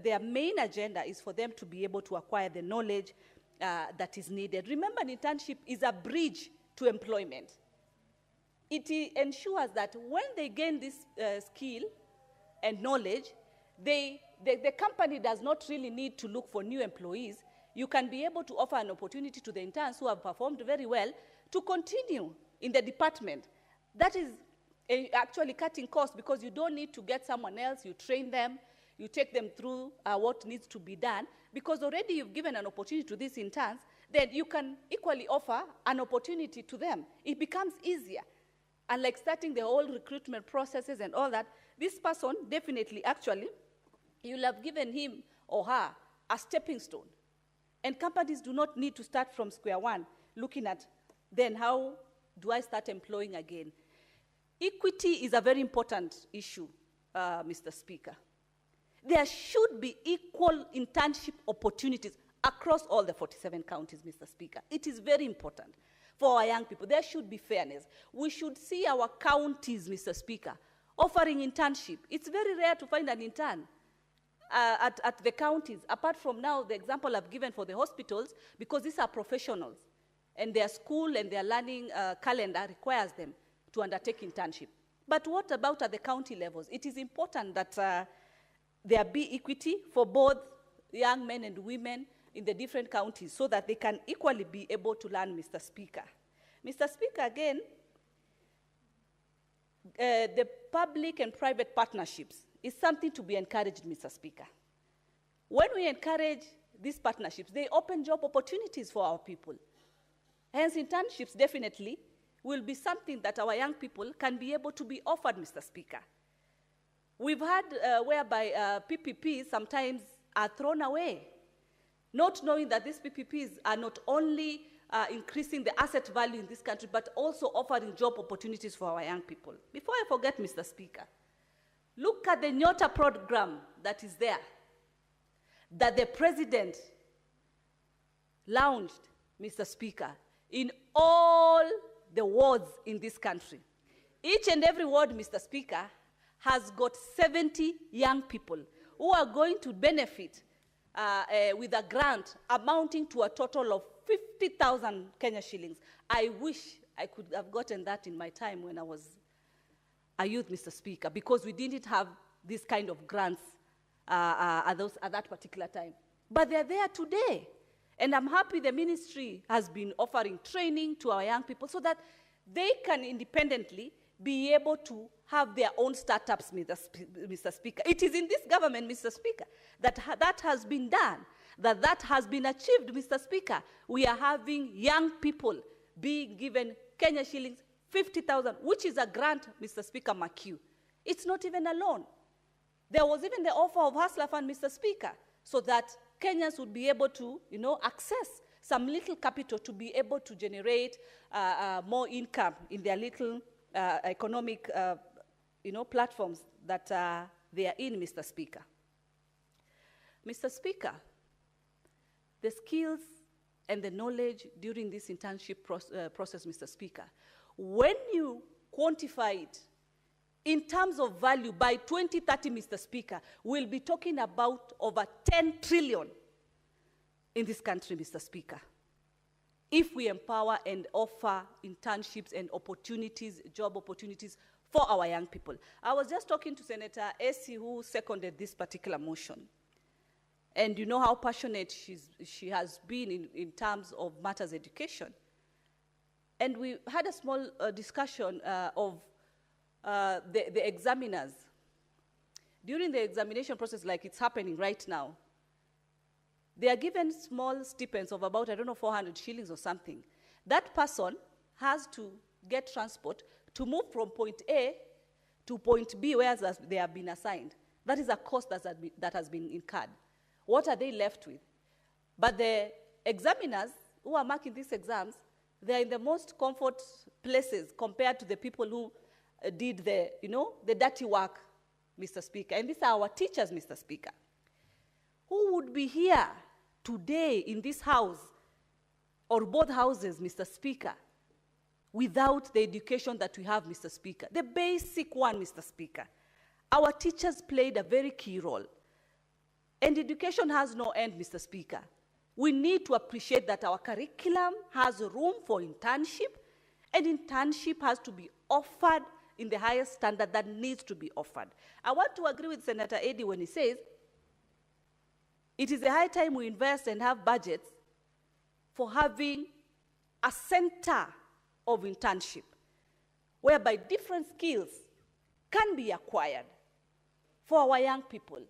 their main agenda is for them to be able to acquire the knowledge that is needed. Remember, an internship is a bridge to employment. It ensures that when they gain this skill and knowledge, the company does not really need to look for new employees. You can be able to offer an opportunity to the interns who have performed very well to continue in the department. That is actually cutting costs, because you don't need to get someone else. You train them, you take them through what needs to be done, because already you've given an opportunity to these interns, then you can equally offer an opportunity to them. It becomes easier. And like starting the whole recruitment processes and all that, this person definitely, actually, you'll have given him or her a stepping stone. And companies do not need to start from square one, looking at, then how do I start employing again? Equity is a very important issue, Mr. Speaker. There should be equal internship opportunities across all the 47 counties, Mr. Speaker. It is very important for our young people. There should be fairness. We should see our counties, Mr. Speaker, offering internship. It's very rare to find an intern at the counties, apart from now the example I've given for the hospitals, because these are professionals, and their school and their learning calendar requires them to undertake internship. But what about at the county levels? It is important that there be equity for both young men and women in the different counties, so that they can equally be able to learn, Mr. Speaker. Mr. Speaker, again, the public and private partnerships is something to be encouraged, Mr. Speaker. When we encourage these partnerships, they open job opportunities for our people. Hence, internships definitely will be something that our young people can be able to be offered, Mr. Speaker. We've had whereby PPPs sometimes are thrown away, not knowing that these PPPs are not only increasing the asset value in this country, but also offering job opportunities for our young people. Before I forget, Mr. Speaker, look at the Nyota program that is there, that the president launched, Mr. Speaker, in all the wards in this country. Each and every ward, Mr. Speaker, has got 70 young people who are going to benefit with a grant amounting to a total of 50,000 Kenya shillings. I wish I could have gotten that in my time when I was a youth, Mr. Speaker, because we didn't have this kind of grants at that particular time. But they're there today. And I'm happy the ministry has been offering training to our young people so that they can independently be able to have their own startups, Mr. Speaker. It is in this government, Mr. Speaker, that that has been done, that has been achieved, Mr. Speaker. We are having young people being given Kenya shillings 50,000, which is a grant, Mr. Speaker, McHugh. It's not even a loan. There was even the offer of Hustler Fund, Mr. Speaker, so that Kenyans would be able to, access some little capital to be able to generate more income in their little economic, platforms that they are in, Mr. Speaker. Mr. Speaker, the skills and the knowledge during this internship process, Mr. Speaker, when you quantify it in terms of value, by 2030, Mr. Speaker, we'll be talking about over 10 trillion in this country, Mr. Speaker. if we empower and offer internships and opportunities, job opportunities for our young people. I was just talking to Senator Essie, who seconded this particular motion. And you know how passionate she has been in terms of matters education. And we had a small discussion of the examiners. During the examination process, like it's happening right now, they are given small stipends of about, 400 shillings or something. That person has to get transport to move from point A to point B, where they have been assigned. That is a cost that has been incurred. What are they left with? But the examiners who are marking these exams, they are in the most comfort places compared to the people who did the dirty work, Mr. Speaker. And these are our teachers, Mr. Speaker. Who would be here today in this house, or both houses, Mr. Speaker, without the education that we have, Mr. Speaker? The basic one, Mr. Speaker. Our teachers played a very key role. And education has no end, Mr. Speaker. We need to appreciate that our curriculum has room for internship, and internship has to be offered in the highest standard that needs to be offered. I want to agree with Senator Eddy when he says, it is a high time we invest and have budgets for having a center of internship, whereby different skills can be acquired for our young people.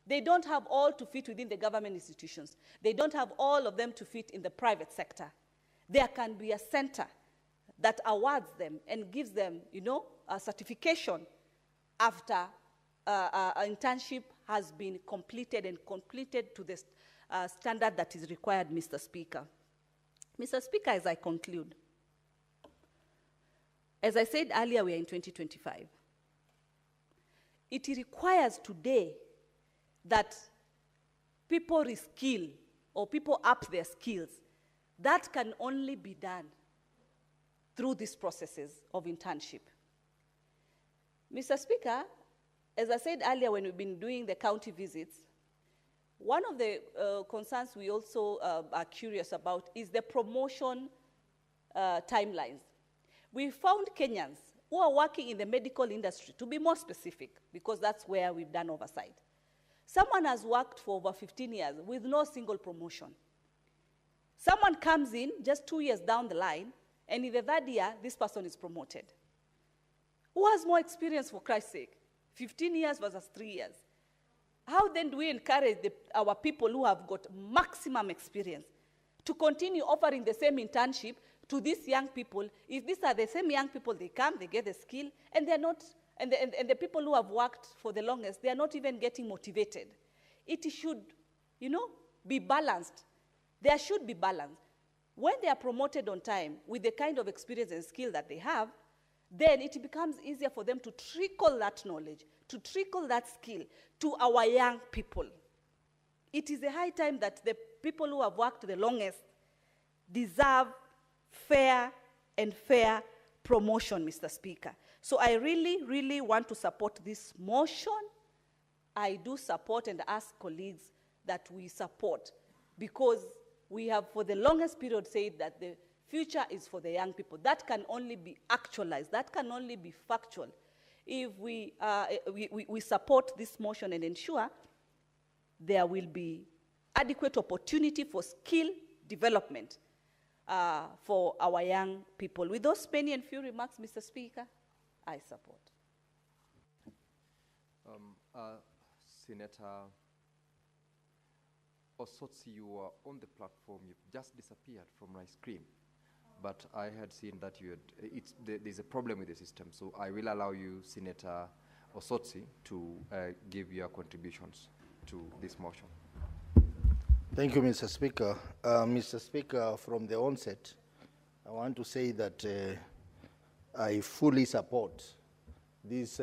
They don't have all to fit within the government institutions. They don't have all of them to fit in the private sector. There can be a center that awards them and gives them, a certification after an internship has been completed and completed to the standard that is required, Mr. Speaker. Mr. Speaker, as I conclude, as I said earlier, we are in 2025. It requires today that people reskill or people up their skills. That can only be done through these processes of internship. Mr. Speaker, as I said earlier when we've been doing the county visits, one of the concerns we also are curious about is the promotion timelines. We found Kenyans who are working in the medical industry, to be more specific, because that's where we've done oversight. Someone has worked for over 15 years with no single promotion. Someone comes in just 2 years down the line, and in the third year, this person is promoted. Who has more experience, for Christ's sake? 15 years versus 3 years. How then do we encourage our people who have got maximum experience to continue offering the same internship to these young people? If these are the same young people, they come, they get the skill, and they're not, and the people who have worked for the longest, they are not even getting motivated. It should, be balanced. There should be balance. When they are promoted on time with the kind of experience and skill that they have, then it becomes easier for them to trickle that knowledge, to trickle that skill to our young people. It is a high time that the people who have worked the longest deserve fair promotion, Mr. Speaker. So I really, really want to support this motion. I do support and ask colleagues that we support, because we have for the longest period said that the future is for the young people. That can only be actualized. That can only be factual if we support this motion and ensure there will be adequate opportunity for skill development for our young people. With those many and few remarks, Mr. Speaker, I support. Senator Osotsi, you were on the platform. You've just disappeared from my screen. But I had seen that there's a problem with the system. So I will allow you, Senator Osotsi, to give your contributions to this motion. Thank you, Mr. Speaker. Mr. Speaker, from the onset, I want to say that I fully support this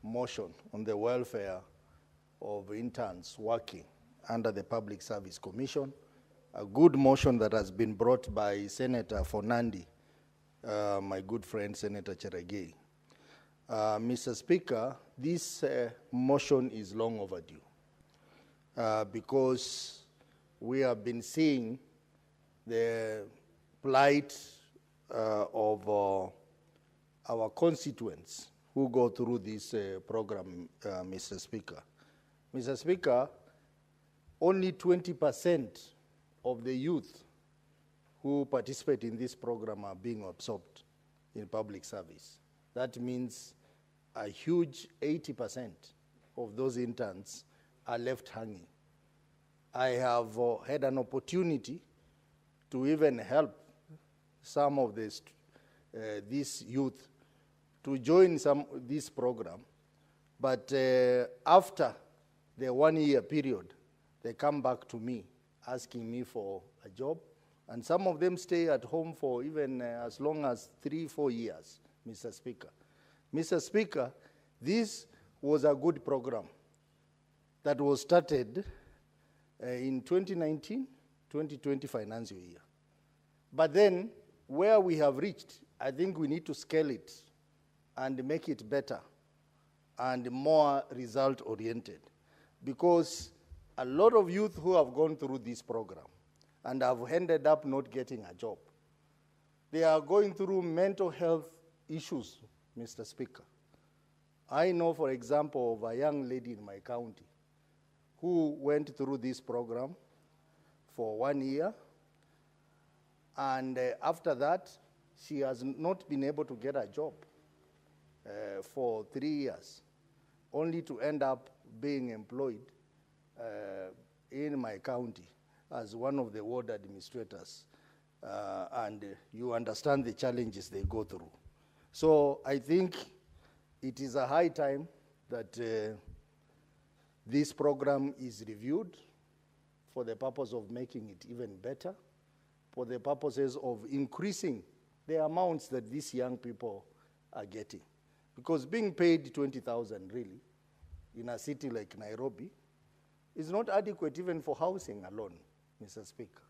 motion on the welfare of interns working under the Public Service Commission, a good motion that has been brought by Senator Fonandi, my good friend Senator Cheragei. Mr. Speaker, this motion is long overdue because we have been seeing the plight of our constituents who go through this program, Mr. Speaker. Mr. Speaker, only 20% of the youth who participate in this program are being absorbed in public service. That means a huge 80% of those interns are left hanging. I have had an opportunity to even help some of this youth to join this program, but after the 1-year period, they come back to me asking me for a job, and some of them stay at home for even as long as 3-4 years, Mr. Speaker. Mr. Speaker, this was a good program that was started in 2019-2020 financial year. But then, where we have reached, I think we need to scale it and make it better and more result-oriented, because a lot of youth who have gone through this program and have ended up not getting a job, they are going through mental health issues, Mr. Speaker. I know, for example, of a young lady in my county who went through this program for 1 year, and after that, she has not been able to get a job for 3 years, only to end up being employed in my county as one of the ward administrators. And you understand the challenges they go through. So I think it is a high time that this program is reviewed for the purpose of making it even better, for the purposes of increasing the amounts that these young people are getting. Because being paid 20,000 really in a city like Nairobi is not adequate even for housing alone, Mr. Speaker.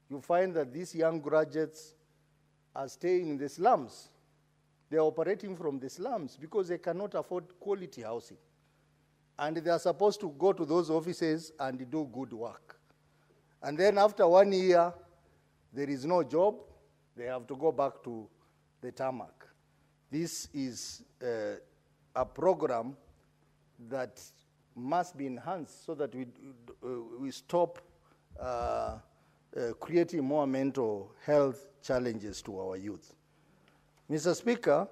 You find that these young graduates are staying in the slums. They are operating from the slums because they cannot afford quality housing. And they are supposed to go to those offices and do good work. And then after 1 year, there is no job. They have to go back to the tarmac. This is a program that must be enhanced so that we stop creating more mental health challenges to our youth. Mr. Speaker,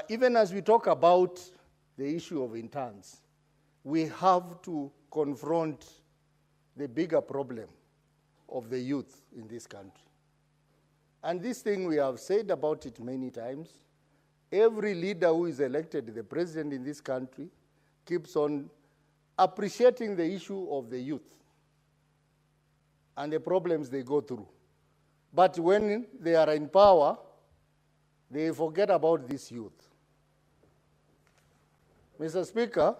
even as we talk about the issue of interns, we have to confront the bigger problem of the youth in this country. And this thing, we have said about it many times. Every leader who is elected, the president in this country, keeps on appreciating the issue of the youth and the problems they go through. But when they are in power, they forget about this youth. Mr. Speaker,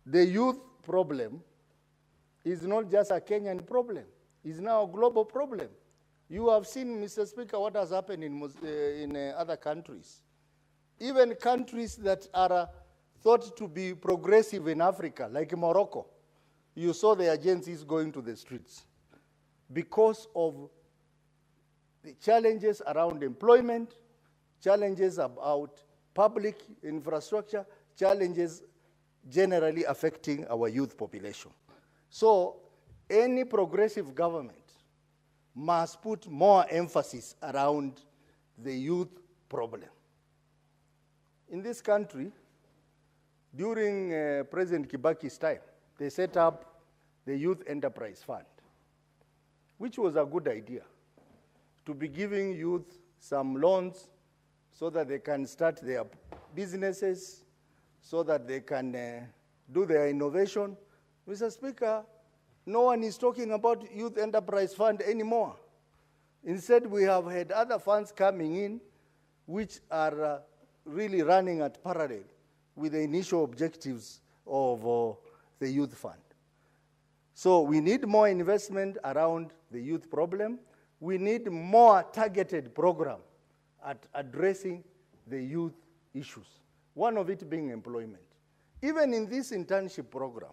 the youth problem is not just a Kenyan problem. It's now a global problem. You have seen, Mr. Speaker, what has happened in other countries. Even countries that are thought to be progressive in Africa, like Morocco, you saw the agencies going to the streets because of the challenges around employment, challenges about public infrastructure, challenges generally affecting our youth population. So any progressive government must put more emphasis around the youth problem. In this country, during President Kibaki's time, they set up the Youth Enterprise Fund, which was a good idea, to be giving youth some loans so that they can start their businesses, so that they can do their innovation. Mr. Speaker, no one is talking about Youth Enterprise Fund anymore. Instead, we have had other funds coming in which are really running at parallel with the initial objectives of the youth fund. So we need more investment around the youth problem. We need more targeted program at addressing the youth issues, one of it being employment. Even in this internship program,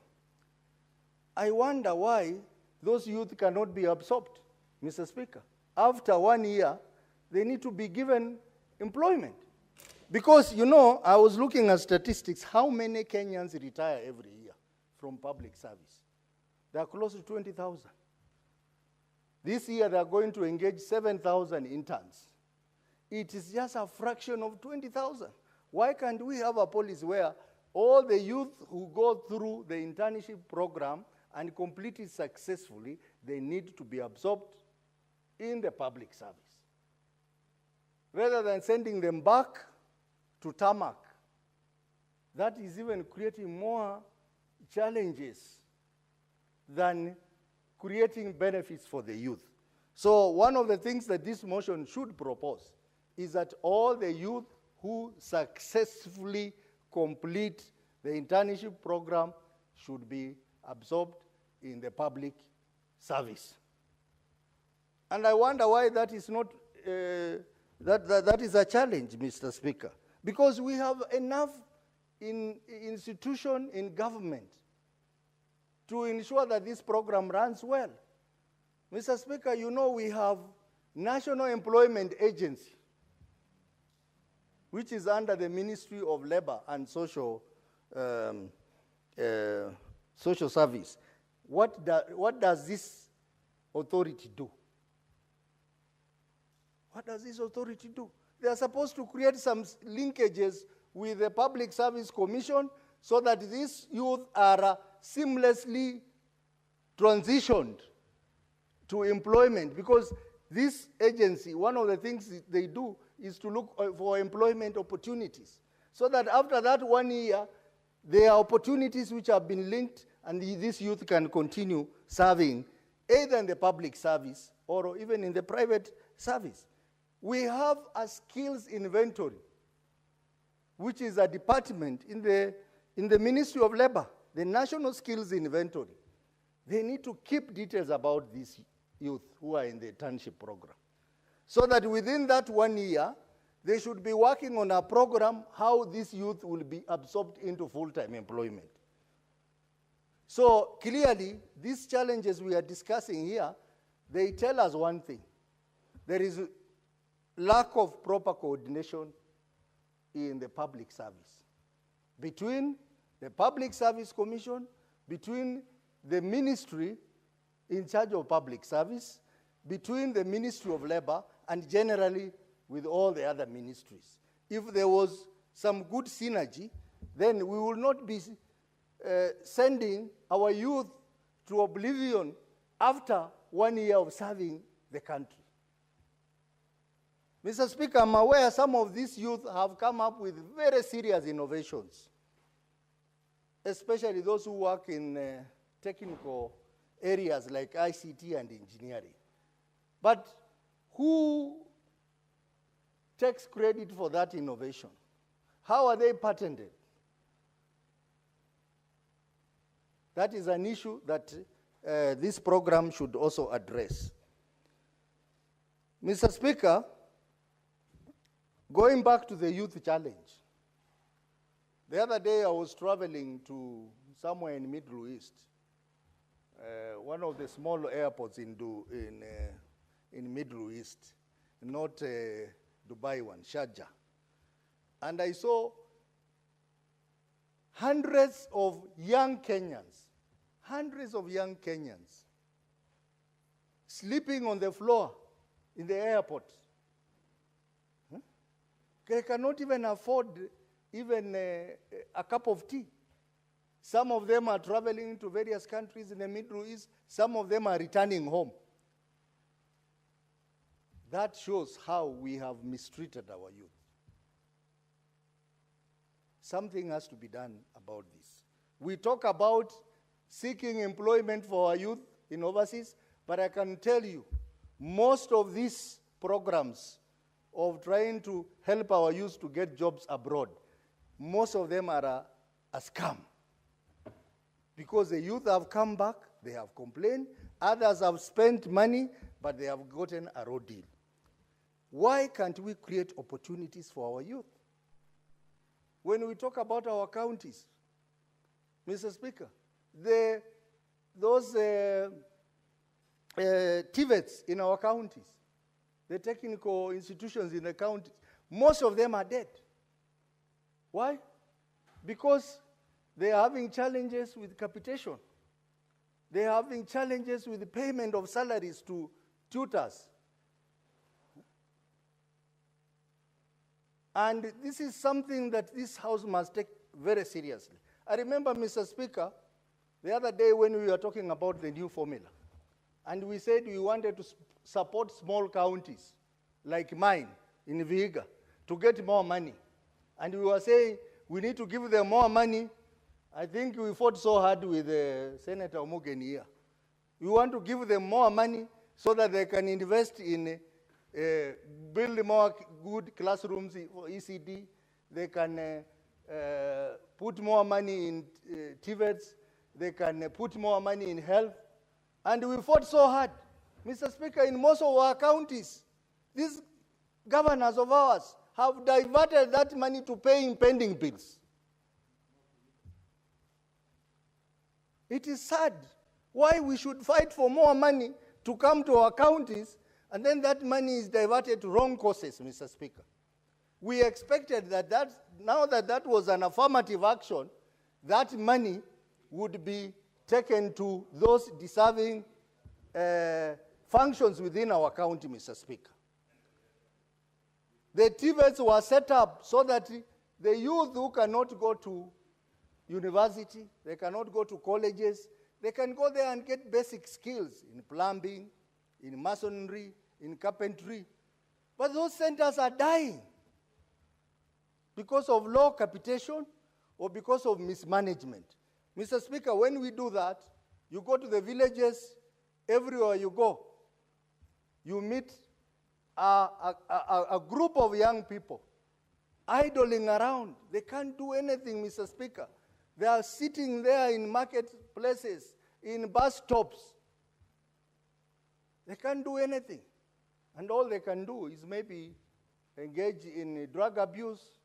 I wonder why those youth cannot be absorbed, Mr. Speaker. After 1 year, they need to be given employment. Because, you know, I was looking at statistics, how many Kenyans retire every year from public service? They are close to 20,000. This year, they are going to engage 7,000 interns. It is just a fraction of 20,000. Why can't we have a policy where all the youth who go through the internship program and complete it successfully, they need to be absorbed in the public service, rather than sending them back to tarmac? That is even creating more challenges than creating benefits for the youth. So one of the things that this motion should propose is that all the youth who successfully complete the internship program should be absorbed in the public service. And I wonder why that is not, that is a challenge, Mr. Speaker, because we have enough institution in government to ensure that this program runs well. Mr. Speaker, you know we have National Employment Agency, which is under the Ministry of Labor and Social Service. What does this authority do? What does this authority do? They are supposed to create some linkages with the Public Service Commission so that these youth are seamlessly transitioned to employment, because this agency, one of the things they do is to look for employment opportunities, so that after that 1 year, there are opportunities which have been linked, and this youth can continue serving either in the public service or even in the private service. We have a skills inventory, which is a department in the Ministry of Labor, the National Skills Inventory. They need to keep details about these youth who are in the internship program, so that within that 1 year, they should be working on a program how this youth will be absorbed into full-time employment. So clearly, these challenges we are discussing here, they tell us one thing. There is lack of proper coordination in the public service, between the Public Service Commission, between the ministry in charge of public service, between the Ministry of Labor, and generally with all the other ministries. If there was some good synergy, then we will not be sending our youth to oblivion after 1 year of serving the country. Mr. Speaker, I'm aware some of these youth have come up with very serious innovations, especially those who work in technical areas like ICT and engineering. But who takes credit for that innovation? How are they patented? That is an issue that this program should also address. Mr. Speaker, going back to the youth challenge, the other day I was traveling to somewhere in Middle East, one of the small airports in Middle East, not Dubai one, Sharjah. And I saw hundreds of young Kenyans sleeping on the floor in the airport. They cannot even afford even a cup of tea. Some of them are traveling to various countries in the Middle East. Some of them are returning home. That shows how we have mistreated our youth. Something has to be done about this. We talk about seeking employment for our youth in overseas, but I can tell you, most of these programs of trying to help our youth to get jobs abroad, most of them are a scam. Because the youth have come back, they have complained, others have spent money, but they have gotten a raw deal. Why can't we create opportunities for our youth? When we talk about our counties, Mr. Speaker, those TVETs in our counties, the technical institutions in the counties, most of them are dead. Why? Because they are having challenges with capitation. They are having challenges with the payment of salaries to tutors. And this is something that this House must take very seriously. I remember, Mr. Speaker, the other day when we were talking about the new formula, and we said we wanted to support small counties like mine in Vihiga to get more money. And we were saying we need to give them more money. I think we fought so hard with Senator Omugen here. We want to give them more money so that they can invest in build more good classrooms for ECD. They can put more money in TVETs. They can put more money in health. And we fought so hard. Mr. Speaker, in most of our counties, these governors of ours have diverted that money to paying pending bills. It is sad why we should fight for more money to come to our counties, and then that money is diverted to wrong causes, Mr. Speaker. We expected that now that that was an affirmative action, that money would be taken to those deserving functions within our county, Mr. Speaker. The TVETs were set up so that the youth who cannot go to university, they cannot go to colleges, they can go there and get basic skills in plumbing, in masonry, in carpentry. But those centers are dying because of low capitation or because of mismanagement. Mr. Speaker, when we do that, you go to the villages, everywhere you go, you meet a group of young people idling around. They can't do anything, Mr. Speaker. They are sitting there in marketplaces, in bus stops. They can't do anything. And all they can do is maybe engage in drug abuse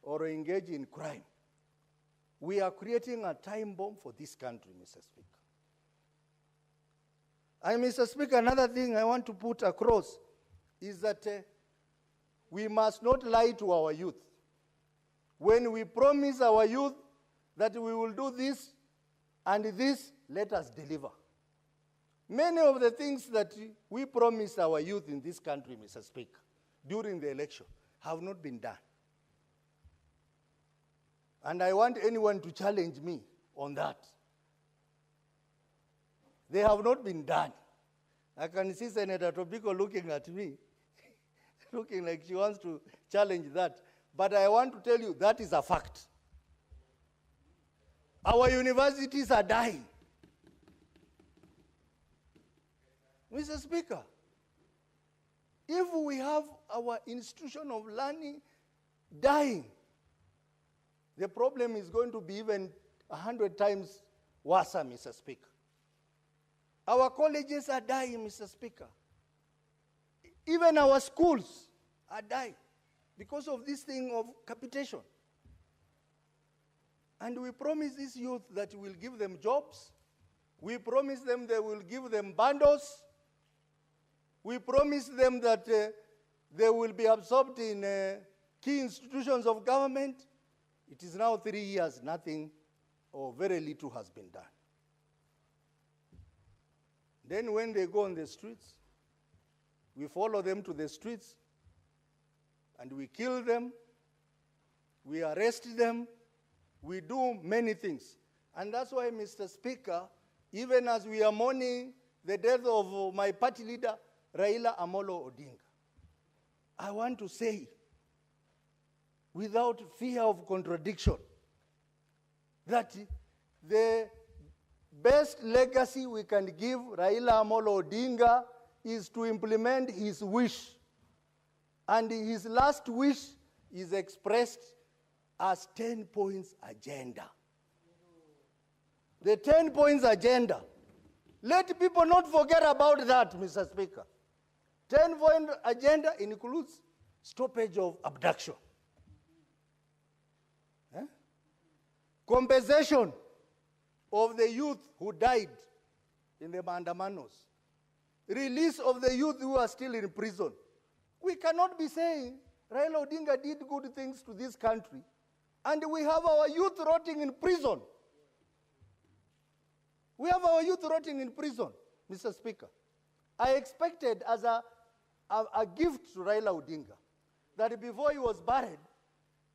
or engage in crime. We are creating a time bomb for this country, Mr. Speaker. And Mr. Speaker, another thing I want to put across is that we must not lie to our youth. When we promise our youth that we will do this and this, let us deliver. Many of the things that we promised our youth in this country, Mr. Speaker, during the election have not been done. And I want anyone to challenge me on that. They have not been done. I can see Senator Tobiko looking at me, looking like she wants to challenge that. But I want to tell you that is a fact. Our universities are dying. Mr. Speaker, if we have our institution of learning dying, the problem is going to be even 100 times worse, Mr. Speaker. Our colleges are dying, Mr. Speaker. Even our schools are dying because of this thing of capitation. And we promise these youth that we'll give them jobs. We promise them that we'll give them bundles. We promise them that they will be absorbed in key institutions of government. It is now 3 years, nothing or very little has been done. Then when they go on the streets, we follow them to the streets and we kill them, we arrest them, we do many things. And that's why, Mr. Speaker, even as we are mourning the death of my party leader, Raila Amolo Odinga, I want to say, without fear of contradiction, that the best legacy we can give Raila Amolo Odinga is to implement his wish. And his last wish is expressed as 10 points agenda. The 10 points agenda. Let people not forget about that, Mr. Speaker. 10-point agenda includes stoppage of abduction. Compensation of the youth who died in the Mandamanos. release of the youth who are still in prison. We cannot be saying Raila Odinga did good things to this country, and we have our youth rotting in prison. We have our youth rotting in prison, Mr. Speaker. I expected as a gift to Raila Odinga that before he was buried,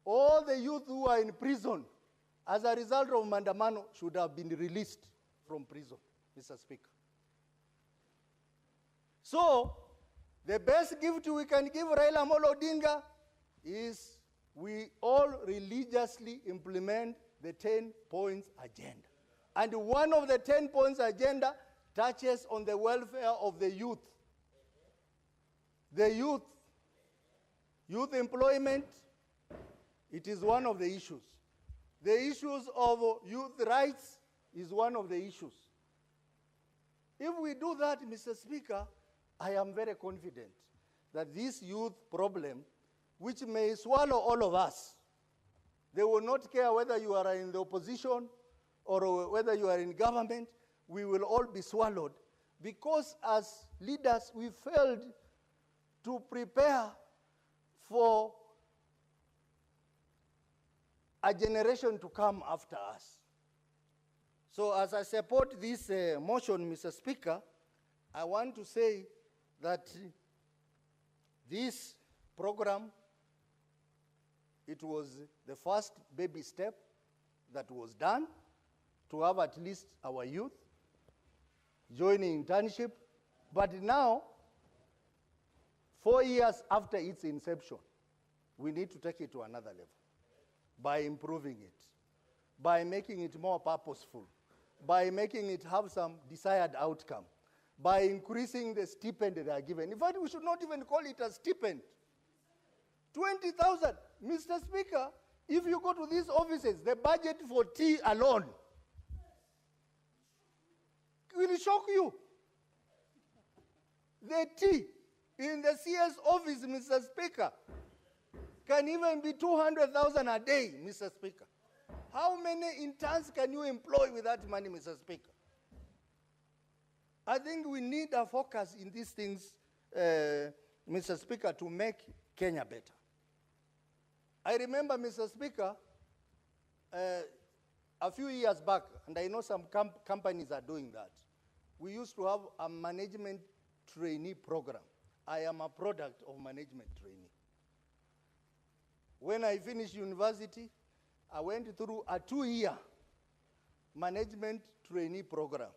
all the youth who are in prison as a result of Mandamano should have been released from prison, Mr. Speaker. So, the best gift we can give Raila Amolo Odinga is we all religiously implement the 10 points agenda. And one of the 10 points agenda touches on the welfare of the youth. The youth employment, it is one of the issues. The issues of youth rights is one of the issues. If we do that, Mr. Speaker, I am very confident that this youth problem, which may swallow all of us, they will not care whether you are in the opposition or whether you are in government, we will all be swallowed because as leaders we failed to prepare for a generation to come after us. So as I support this motion, Mr. Speaker, I want to say that this program, it was the first baby step that was done to have at least our youth joining internship. But now, 4 years after its inception, we need to take it to another level by improving it, by making it more purposeful, by making it have some desired outcome, by increasing the stipend they are given. In fact, we should not even call it a stipend. 20,000. Mr. Speaker, if you go to these offices, the budget for tea alone will shock you. The tea in the CS office, Mr. Speaker, can even be 200,000 a day, Mr. Speaker. How many interns can you employ with that money, Mr. Speaker? I think we need a focus in these things, Mr. Speaker, to make Kenya better. I remember, Mr. Speaker, a few years back, and I know some companies are doing that, we used to have a management trainee program. I am a product of management trainee. When I finished university, I went through a 2-year management trainee program.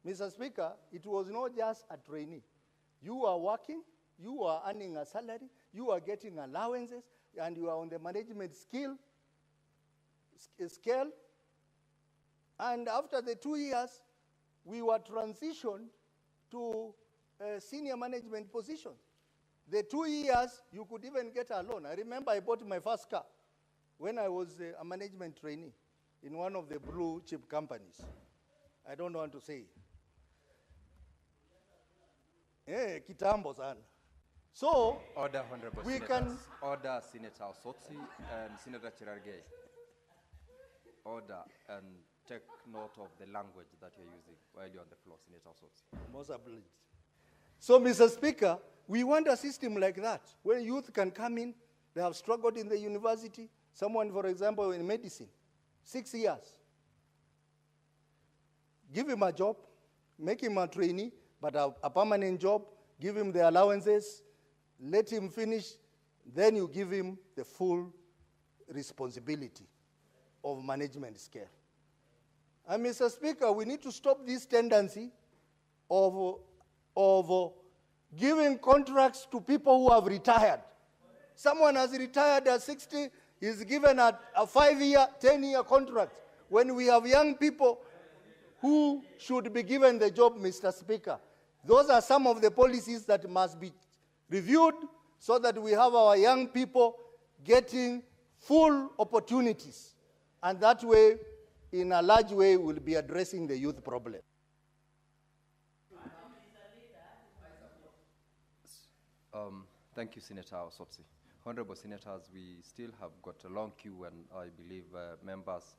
Mr. Speaker, it was not just a trainee. You are working, you are earning a salary, you are getting allowances, and you are on the management scale. And after the 2 years, we were transitioned to senior management positions. The 2 years, you could even get a loan. I remember I bought my first car when I was a management trainee in one of the blue chip companies. I don't want to say. Kitambo sana. So, Order, Honorable we Senators. can... Order, Senator Sotsi and Senator Cherargei. Order, and take note of the language that you're using while you're on the floor, Senator Sotsi. Most obliged. So, Mr. Speaker, we want a system like that, where youth can come in, they have struggled in the university, someone, for example, in medicine, 6 years. Give him a job, make him a trainee, but a permanent job, give him the allowances, let him finish, then you give him the full responsibility of management scale. And Mr. Speaker, we need to stop this tendency of giving contracts to people who have retired. Someone has retired at 60, is given a 5-year, 10-year contract, when we have young people who should be given the job, Mr. Speaker. Those are some of the policies that must be reviewed so that we have our young people getting full opportunities. And that way, in a large way, we'll be addressing the youth problem. Thank you, Senator Osopsi. Honorable Senators, we still have got a long queue, and I believe members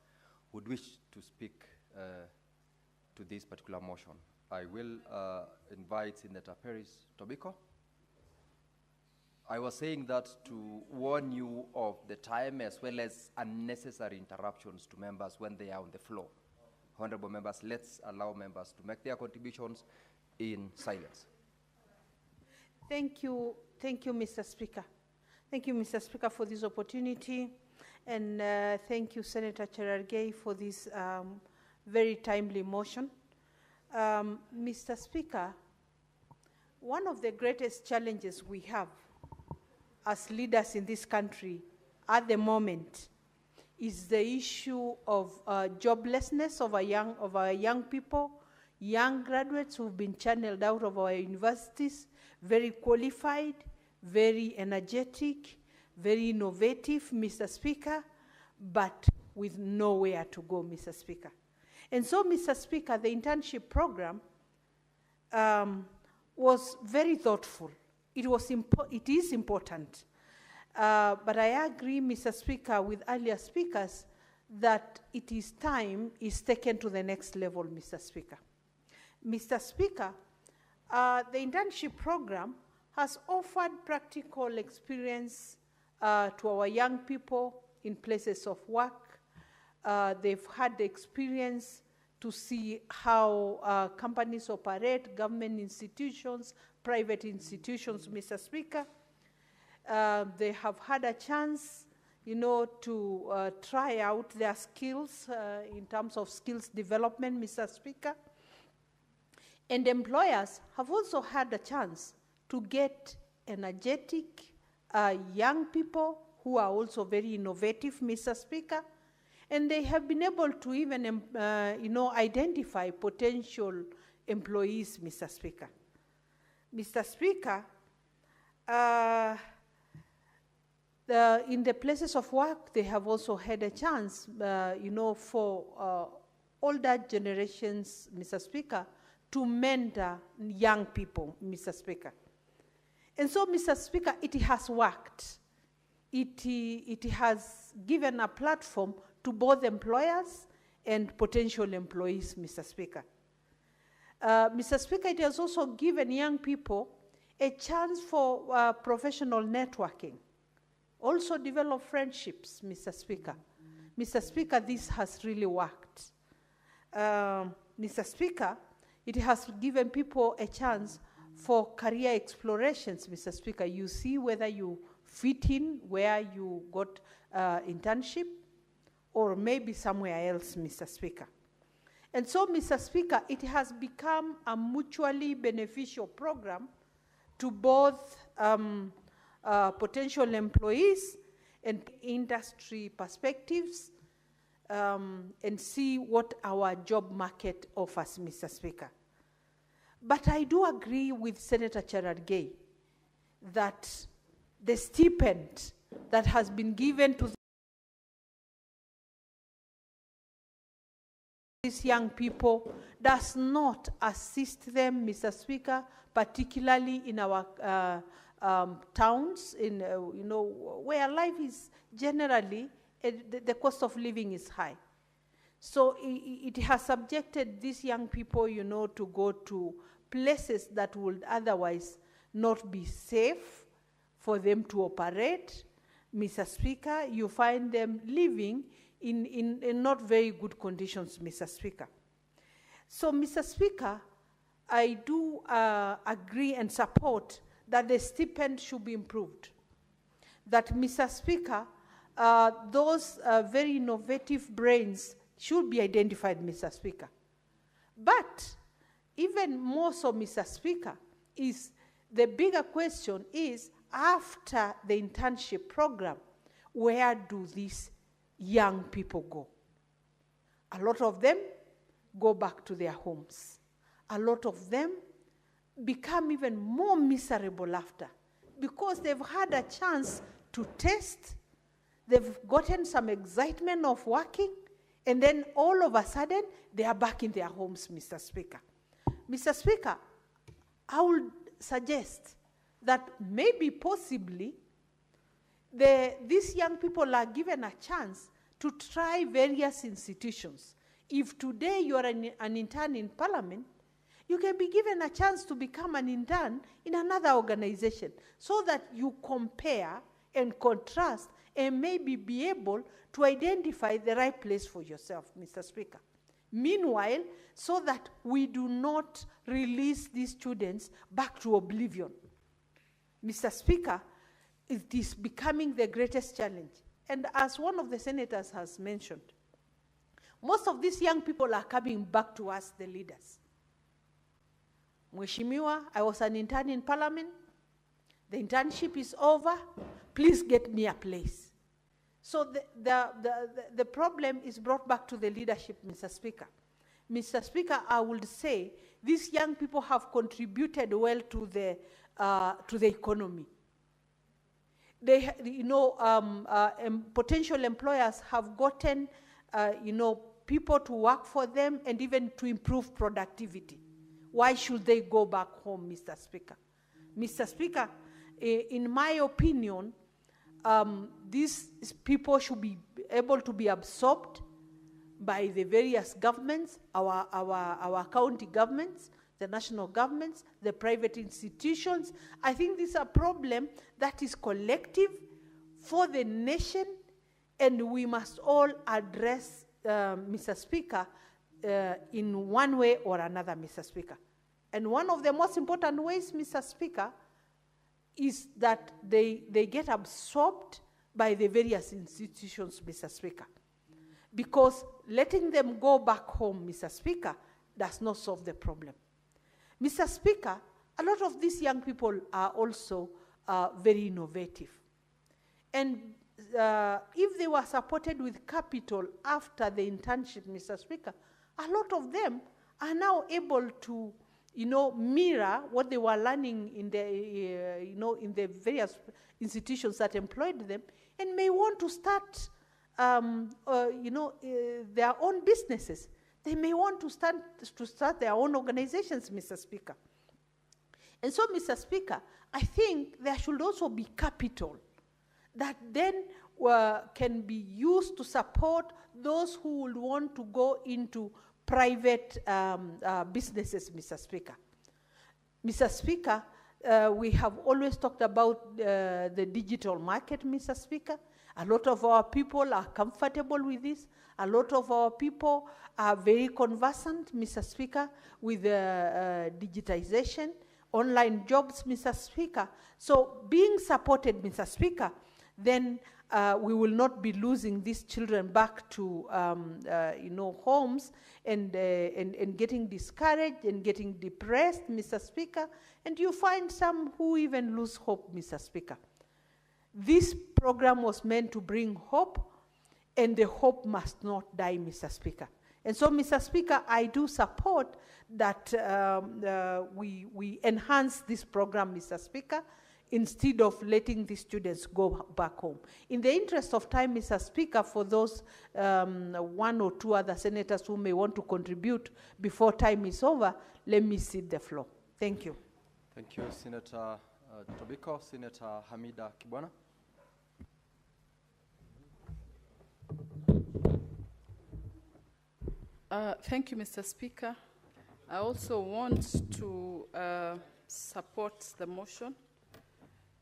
would wish to speak to this particular motion. I will invite Senator Paris Tobiko. I was saying that to warn you of the time as well as unnecessary interruptions to members when they are on the floor. Honorable members, let's allow members to make their contributions in silence. Thank you, Mr. Speaker. Thank you, Mr. Speaker, for this opportunity. And thank you, Senator Cherargei, for this very timely motion. Mr. Speaker, one of the greatest challenges we have as leaders in this country at the moment is the issue of joblessness of our young people, young graduates who've been channeled out of our universities, very qualified, very energetic, very innovative, Mr. Speaker, but with nowhere to go, Mr. Speaker. And so, Mr. Speaker, the internship program was very thoughtful. It is important. But I agree, Mr. Speaker, with earlier speakers that time is taken to the next level, Mr. Speaker. Mr. Speaker, the internship program has offered practical experience to our young people in places of work. They've had the experience to see how companies operate, government institutions, private institutions, Mr. Speaker. They have had a chance, to try out their skills in terms of skills development, Mr. Speaker. And employers have also had a chance to get energetic young people who are also very innovative, Mr. Speaker. And they have been able to even, identify potential employees, Mr. Speaker. Mr. Speaker, in the places of work, they have also had a chance, for older generations, Mr. Speaker, to mentor young people, Mr. Speaker. And so, Mr. Speaker, it has worked. It has given a platform to both employers and potential employees, Mr. Speaker. Mr. Speaker, it has also given young people a chance for professional networking, also develop friendships, Mr. Speaker. Mr. Speaker, this has really worked. Mr. Speaker, it has given people a chance for career explorations, Mr. Speaker. You see whether you fit in where you got internship or maybe somewhere else, Mr. Speaker. And so, Mr. Speaker, it has become a mutually beneficial program to both potential employees and industry perspectives and see what our job market offers, Mr. Speaker. But I do agree with Senator Cherargei that the stipend that has been given to these young people does not assist them, Mr. Speaker, particularly in our towns, where life is generally, the cost of living is high. So it has subjected these young people, to go to places that would otherwise not be safe for them to operate. Mr. Speaker, you find them living in not very good conditions, Mr. Speaker. So, Mr. Speaker, I do agree and support that the stipend should be improved. That, Mr. Speaker, those very innovative brains should be identified, Mr. Speaker. But even more so, Mr. Speaker, is the bigger question is, after the internship program, where do these young people go? A lot of them go back to their homes. A lot of them become even more miserable after, because they've had a chance to test, they've gotten some excitement of working, and then all of a sudden, they are back in their homes, Mr. Speaker. Mr. Speaker, I would suggest that maybe possibly these young people are given a chance to try various institutions. If today you are an intern in Parliament, you can be given a chance to become an intern in another organization so that you compare and contrast and maybe be able to identify the right place for yourself, Mr. Speaker. Meanwhile, so that we do not release these students back to oblivion. Mr. Speaker, it is becoming the greatest challenge. And as one of the senators has mentioned, most of these young people are coming back to us, the leaders. Mheshimiwa, I was an intern in Parliament. The internship is over. Please get me a place. So the problem is brought back to the leadership, Mr. Speaker. Mr. Speaker, I would say these young people have contributed well to the economy. They, potential employers have gotten, people to work for them and even to improve productivity. Why should they go back home, Mr. Speaker? Mr. Speaker, in my opinion, these people should be able to be absorbed by the various governments, our county governments, the national governments, the private institutions. I think this is a problem that is collective for the nation, and we must all address, Mr. Speaker, in one way or another, Mr. Speaker. And one of the most important ways, Mr. Speaker, is that they get absorbed by the various institutions, Mr. Speaker. Because letting them go back home, Mr. Speaker, does not solve the problem. Mr. Speaker, a lot of these young people are also very innovative. And if they were supported with capital after the internship, Mr. Speaker, a lot of them are now able to, mirror what they were learning in the, in the various institutions that employed them, and may want to start, their own businesses. They may want to start their own organizations, Mr. Speaker. And so, Mr. Speaker, I think there should also be capital that then can be used to support those who would want to go into private businesses, Mr. Speaker. Mr. Speaker, we have always talked about the digital market, Mr. Speaker. A lot of our people are comfortable with this. A lot of our people are very conversant, Mr. Speaker, with digitization, online jobs, Mr. Speaker. So being supported, Mr. Speaker, then we will not be losing these children back to homes and getting discouraged and getting depressed, Mr. Speaker. And you find some who even lose hope, Mr. Speaker. This program was meant to bring hope, and the hope must not die, Mr. Speaker. And so, Mr. Speaker, I do support that we enhance this program, Mr. Speaker, instead of letting the students go back home. In the interest of time, Mr. Speaker, for those one or two other senators who may want to contribute before time is over, let me cede the floor. Thank you. Thank you, Senator Tobiko. Senator Hamida Kibwana. Thank you, Mr. Speaker. I also want to support the motion,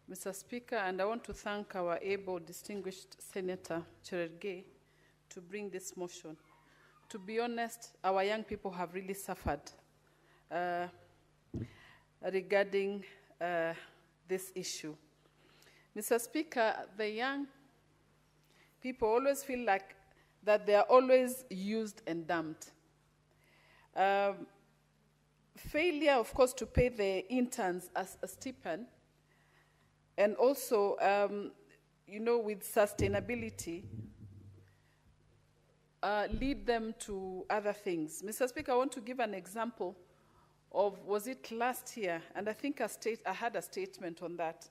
Mr. Speaker, and I want to thank our able, distinguished Senator Cherargei to bring this motion. To be honest, our young people have really suffered regarding this issue. Mr. Speaker, the young people always feel like that they are always used and dumped. Failure, of course, to pay the interns as a stipend, and also, with sustainability, lead them to other things. Mr. Speaker, I want to give an example of, was it last year? And I think I had a statement on that,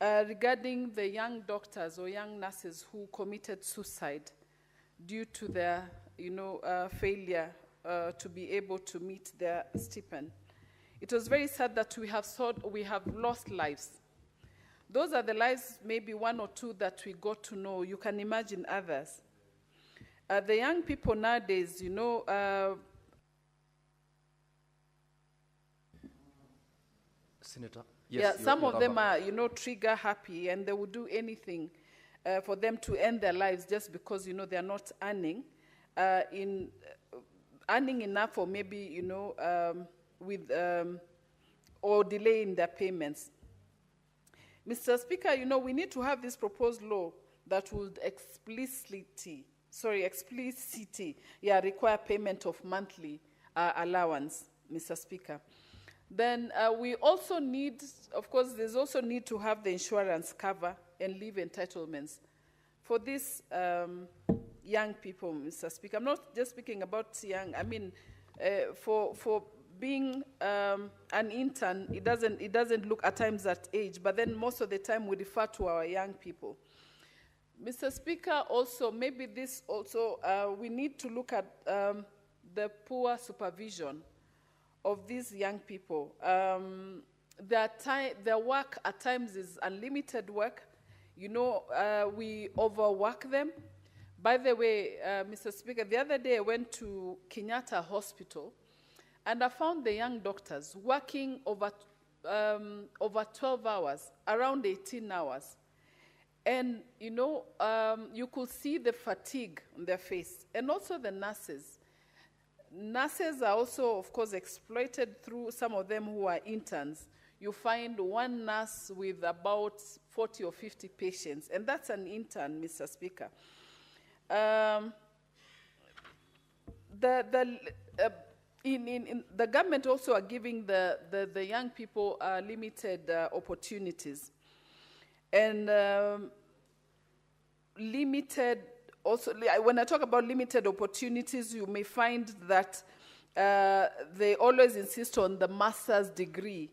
regarding the young doctors or young nurses who committed suicide due to their, failure to be able to meet their stipend. It was very sad that we have lost lives. Those are the lives, maybe one or two that we got to know. You can imagine others. The young people nowadays, Senator? Some of them are, trigger happy, and they would do anything for them to end their lives just because, they're not earning earning enough, or maybe, or delaying their payments. Mr. Speaker, we need to have this proposed law that would explicitly require payment of monthly allowance, Mr. Speaker. Then we also need, of course, there's also need to have the insurance cover and leave entitlements for these young people, Mr. Speaker. I'm not just speaking about young. I mean, for being an intern, it doesn't look at times at age, but then most of the time we refer to our young people. Mr. Speaker, also, maybe this also, we need to look at the poor supervision of these young people. Their work at times is unlimited work. We overwork them. By the way, Mr. Speaker, the other day I went to Kenyatta Hospital, and I found the young doctors working over 12 hours, around 18 hours. And, you could see the fatigue on their face, and also the nurses. Nurses are also, of course, exploited through some of them who are interns. You find one nurse with about 40 or 50 patients, and that's an intern, Mr. Speaker. The government also are giving the young people limited opportunities. And limited, also, when I talk about limited opportunities, you may find that they always insist on the master's degree,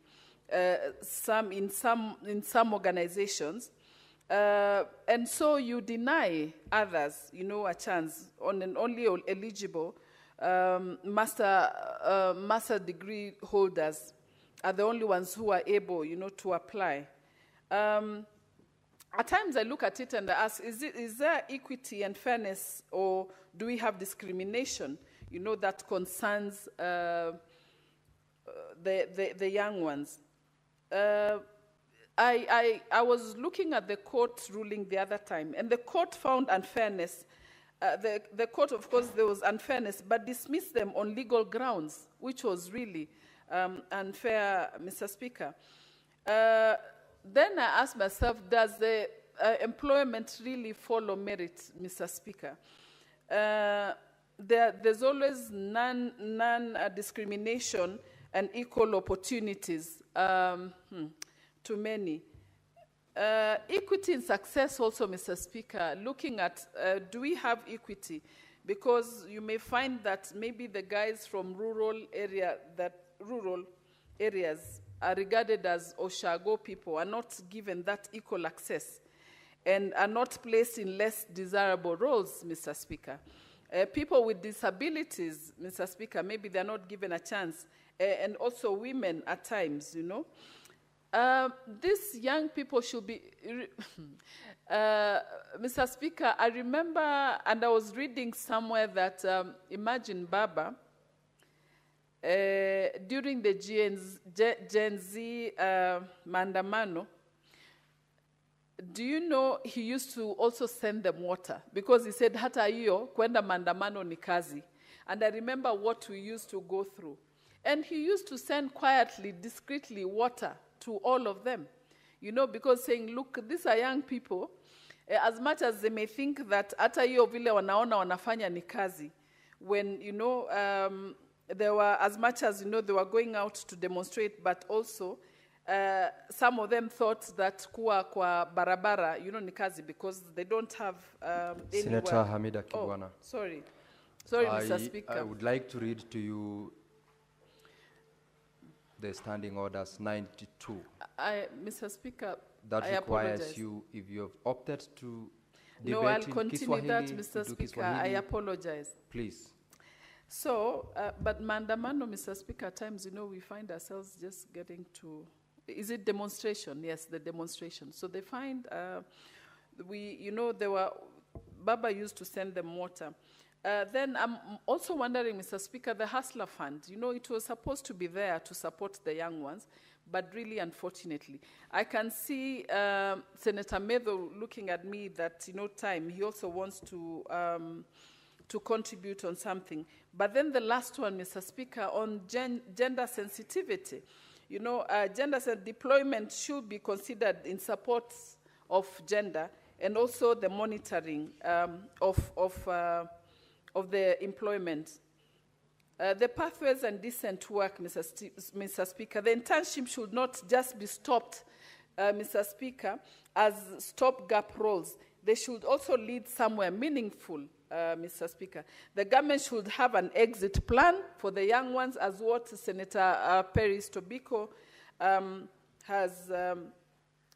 in some organizations. And so you deny others, a chance on an only eligible master degree holders are the only ones who are able, to apply. At times I look at it and I ask, is there equity and fairness, or do we have discrimination, that concerns the young ones? I was looking at the court's ruling the other time, and the court found unfairness. The court, of course, there was unfairness, but dismissed them on legal grounds, which was really unfair, Mr. Speaker. Then I asked myself, does the employment really follow merit, Mr. Speaker? There's always non-discrimination and equal opportunities to many. Equity in success also, Mr. Speaker, looking at do we have equity? Because you may find that maybe the guys from rural areas are regarded as Oshago people, are not given that equal access, and are not placed in less desirable roles, Mr. Speaker. People with disabilities, Mr. Speaker, maybe they're not given a chance, and also women at times, These young people should be, Mr. Speaker, I remember, and I was reading somewhere that, imagine Baba, during the Gen Z Mandamano, do you know he used to also send them water? Because he said, hata hiyo, kwenda mandamano ni kazi. And I remember what we used to go through. And he used to send quietly, discreetly water to all of them. Because saying, look, these are young people. As much as they may think that hata hiyo vile wanaona wanafanya ni kazi. When, they were, as much as, they were going out to demonstrate, but also, some of them thought that kuwa kwa barabara, ni kazi, because they don't have anywhere. Senator Hamida Kibwana. Oh, sorry, Mr. Speaker. I would like to read to you the standing orders 92. Mr. Speaker, that I requires apologize. You, if you have opted to debate no, I'll in continue Kiswahili, that, Mr. Speaker. Kiswahili, I apologize. Please. So, but mandamano, Mr. Speaker, at times, we find ourselves just getting to, is it demonstration? Yes, the demonstration. So they find, Baba used to send them water. Then I'm also wondering, Mr. Speaker, the Hustler Fund, it was supposed to be there to support the young ones, but really, unfortunately. I can see Senator Medho looking at me that, time, he also wants to contribute on something. But then the last one, Mr. Speaker, on gender sensitivity. Gender deployment should be considered in support of gender and also the monitoring of the employment. The pathways and decent work, Mr. Speaker, the internship should not just be stopped, Mr. Speaker, as stopgap roles. They should also lead somewhere meaningful, Mr. Speaker. The government should have an exit plan for the young ones, as what Senator Peris Tobiko has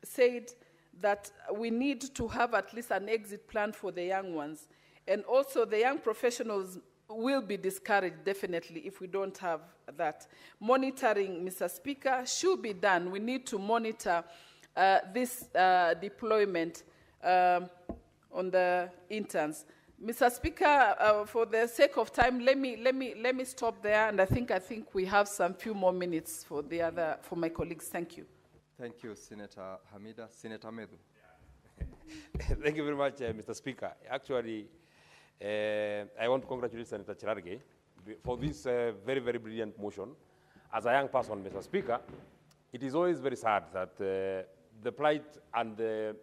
said, that we need to have at least an exit plan for the young ones. And also the young professionals will be discouraged, definitely, if we don't have that. Monitoring, Mr. Speaker, should be done. We need to monitor this deployment on the interns. Mr. Speaker, for the sake of time, let me stop there, and I think we have some few more minutes for my colleagues. Thank you. Thank you, Senator Hamida. Senator Medhu. Thank you very much, Mr. Speaker. Actually, I want to congratulate Senator Cherargei for this very, very brilliant motion. As a young person, Mr. Speaker, it is always very sad that the plight and the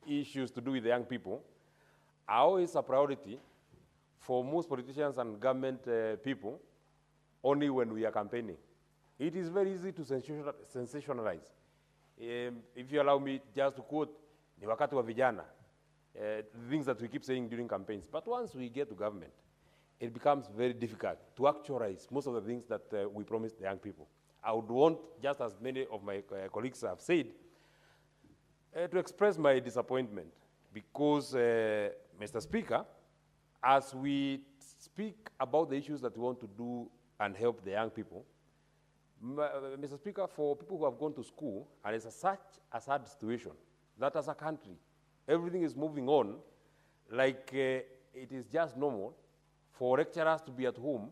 issues to do with the young people are always a priority for most politicians and government people only when we are campaigning. It is very easy to sensationalize. If you allow me just to quote, ni wakati wa vijana, things that we keep saying during campaigns. But once we get to government, it becomes very difficult to actualize most of the things that we promise the young people. I would want, just as many of my colleagues have said, to express my disappointment because, Mr. Speaker, as we speak about the issues that we want to do and help the young people, Mr. Speaker, for people who have gone to school, and it's such a sad situation that as a country, everything is moving on like it is just normal for lecturers to be at home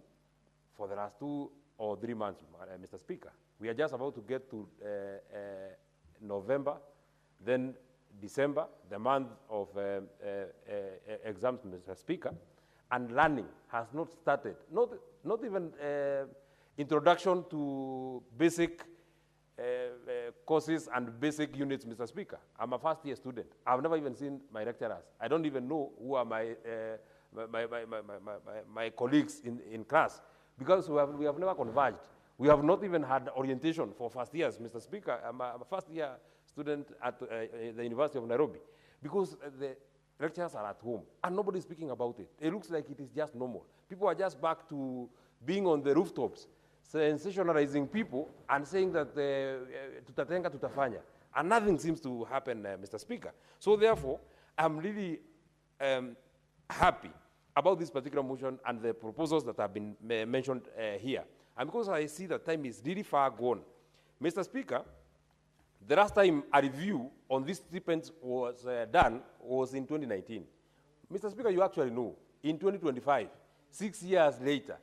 for the last 2 or 3 months, Mr. Speaker. We are just about to get to November, then December, the month of exams, Mr. Speaker, and learning has not started. Not even introduction to basic courses and basic units, Mr. Speaker. I'm a first-year student. I've never even seen my lecturers. I don't even know who are my colleagues in class because we have never converged. We have not even had orientation for first years, Mr. Speaker. I'm a first-year student at the University of Nairobi because the lecturers are at home and nobody's speaking about it. It looks like it is just normal. People are just back to being on the rooftops, sensationalizing people and saying that tutatenga, tutafanya. And nothing seems to happen, Mr. Speaker. So therefore, I'm really happy about this particular motion and the proposals that have been mentioned here. And because I see that time is really far gone, Mr. Speaker, the last time a review on these stipends was done was in 2019. Mr. Speaker, you actually know, in 2025, 6 years later,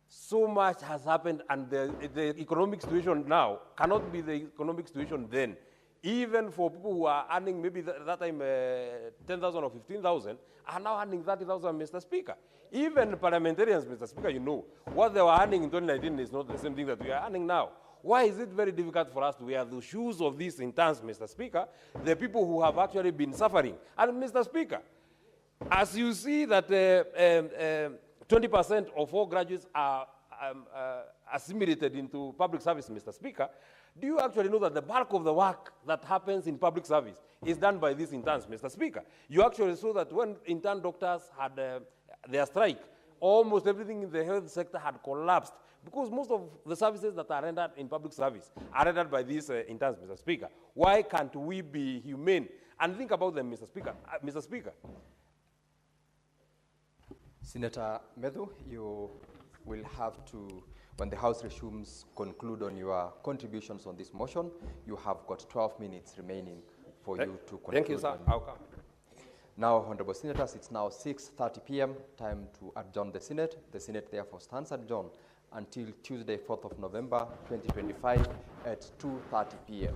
so much has happened, and the economic situation now cannot be the economic situation then. Even for people who are earning maybe that time 10,000 or 15,000, are now earning 30,000, Mr. Speaker. Even parliamentarians, Mr. Speaker, you know, what they were earning in 2019 is not the same thing that we are earning now. Why is it very difficult for us to wear the shoes of these interns, Mr. Speaker, the people who have actually been suffering? And Mr. Speaker, as you see that 20% of all graduates are assimilated into public service, Mr. Speaker, do you actually know that the bulk of the work that happens in public service is done by these interns, Mr. Speaker? You actually saw that when intern doctors had their strike, almost everything in the health sector had collapsed because most of the services that are rendered in public service are rendered by these interns, Mr. Speaker. Why can't we be humane and think about them, Mr. Speaker? Mr. Speaker. Senator Medhu, you will have to, when the House resumes, conclude on your contributions on this motion. You have got 12 minutes remaining for you to conclude. Thank you, sir. I'll come. Now, Honorable Senators, it's now 6:30 p.m., time to adjourn the Senate. The Senate therefore stands adjourned until Tuesday, 4th of November, 2025 at 2:30 p.m.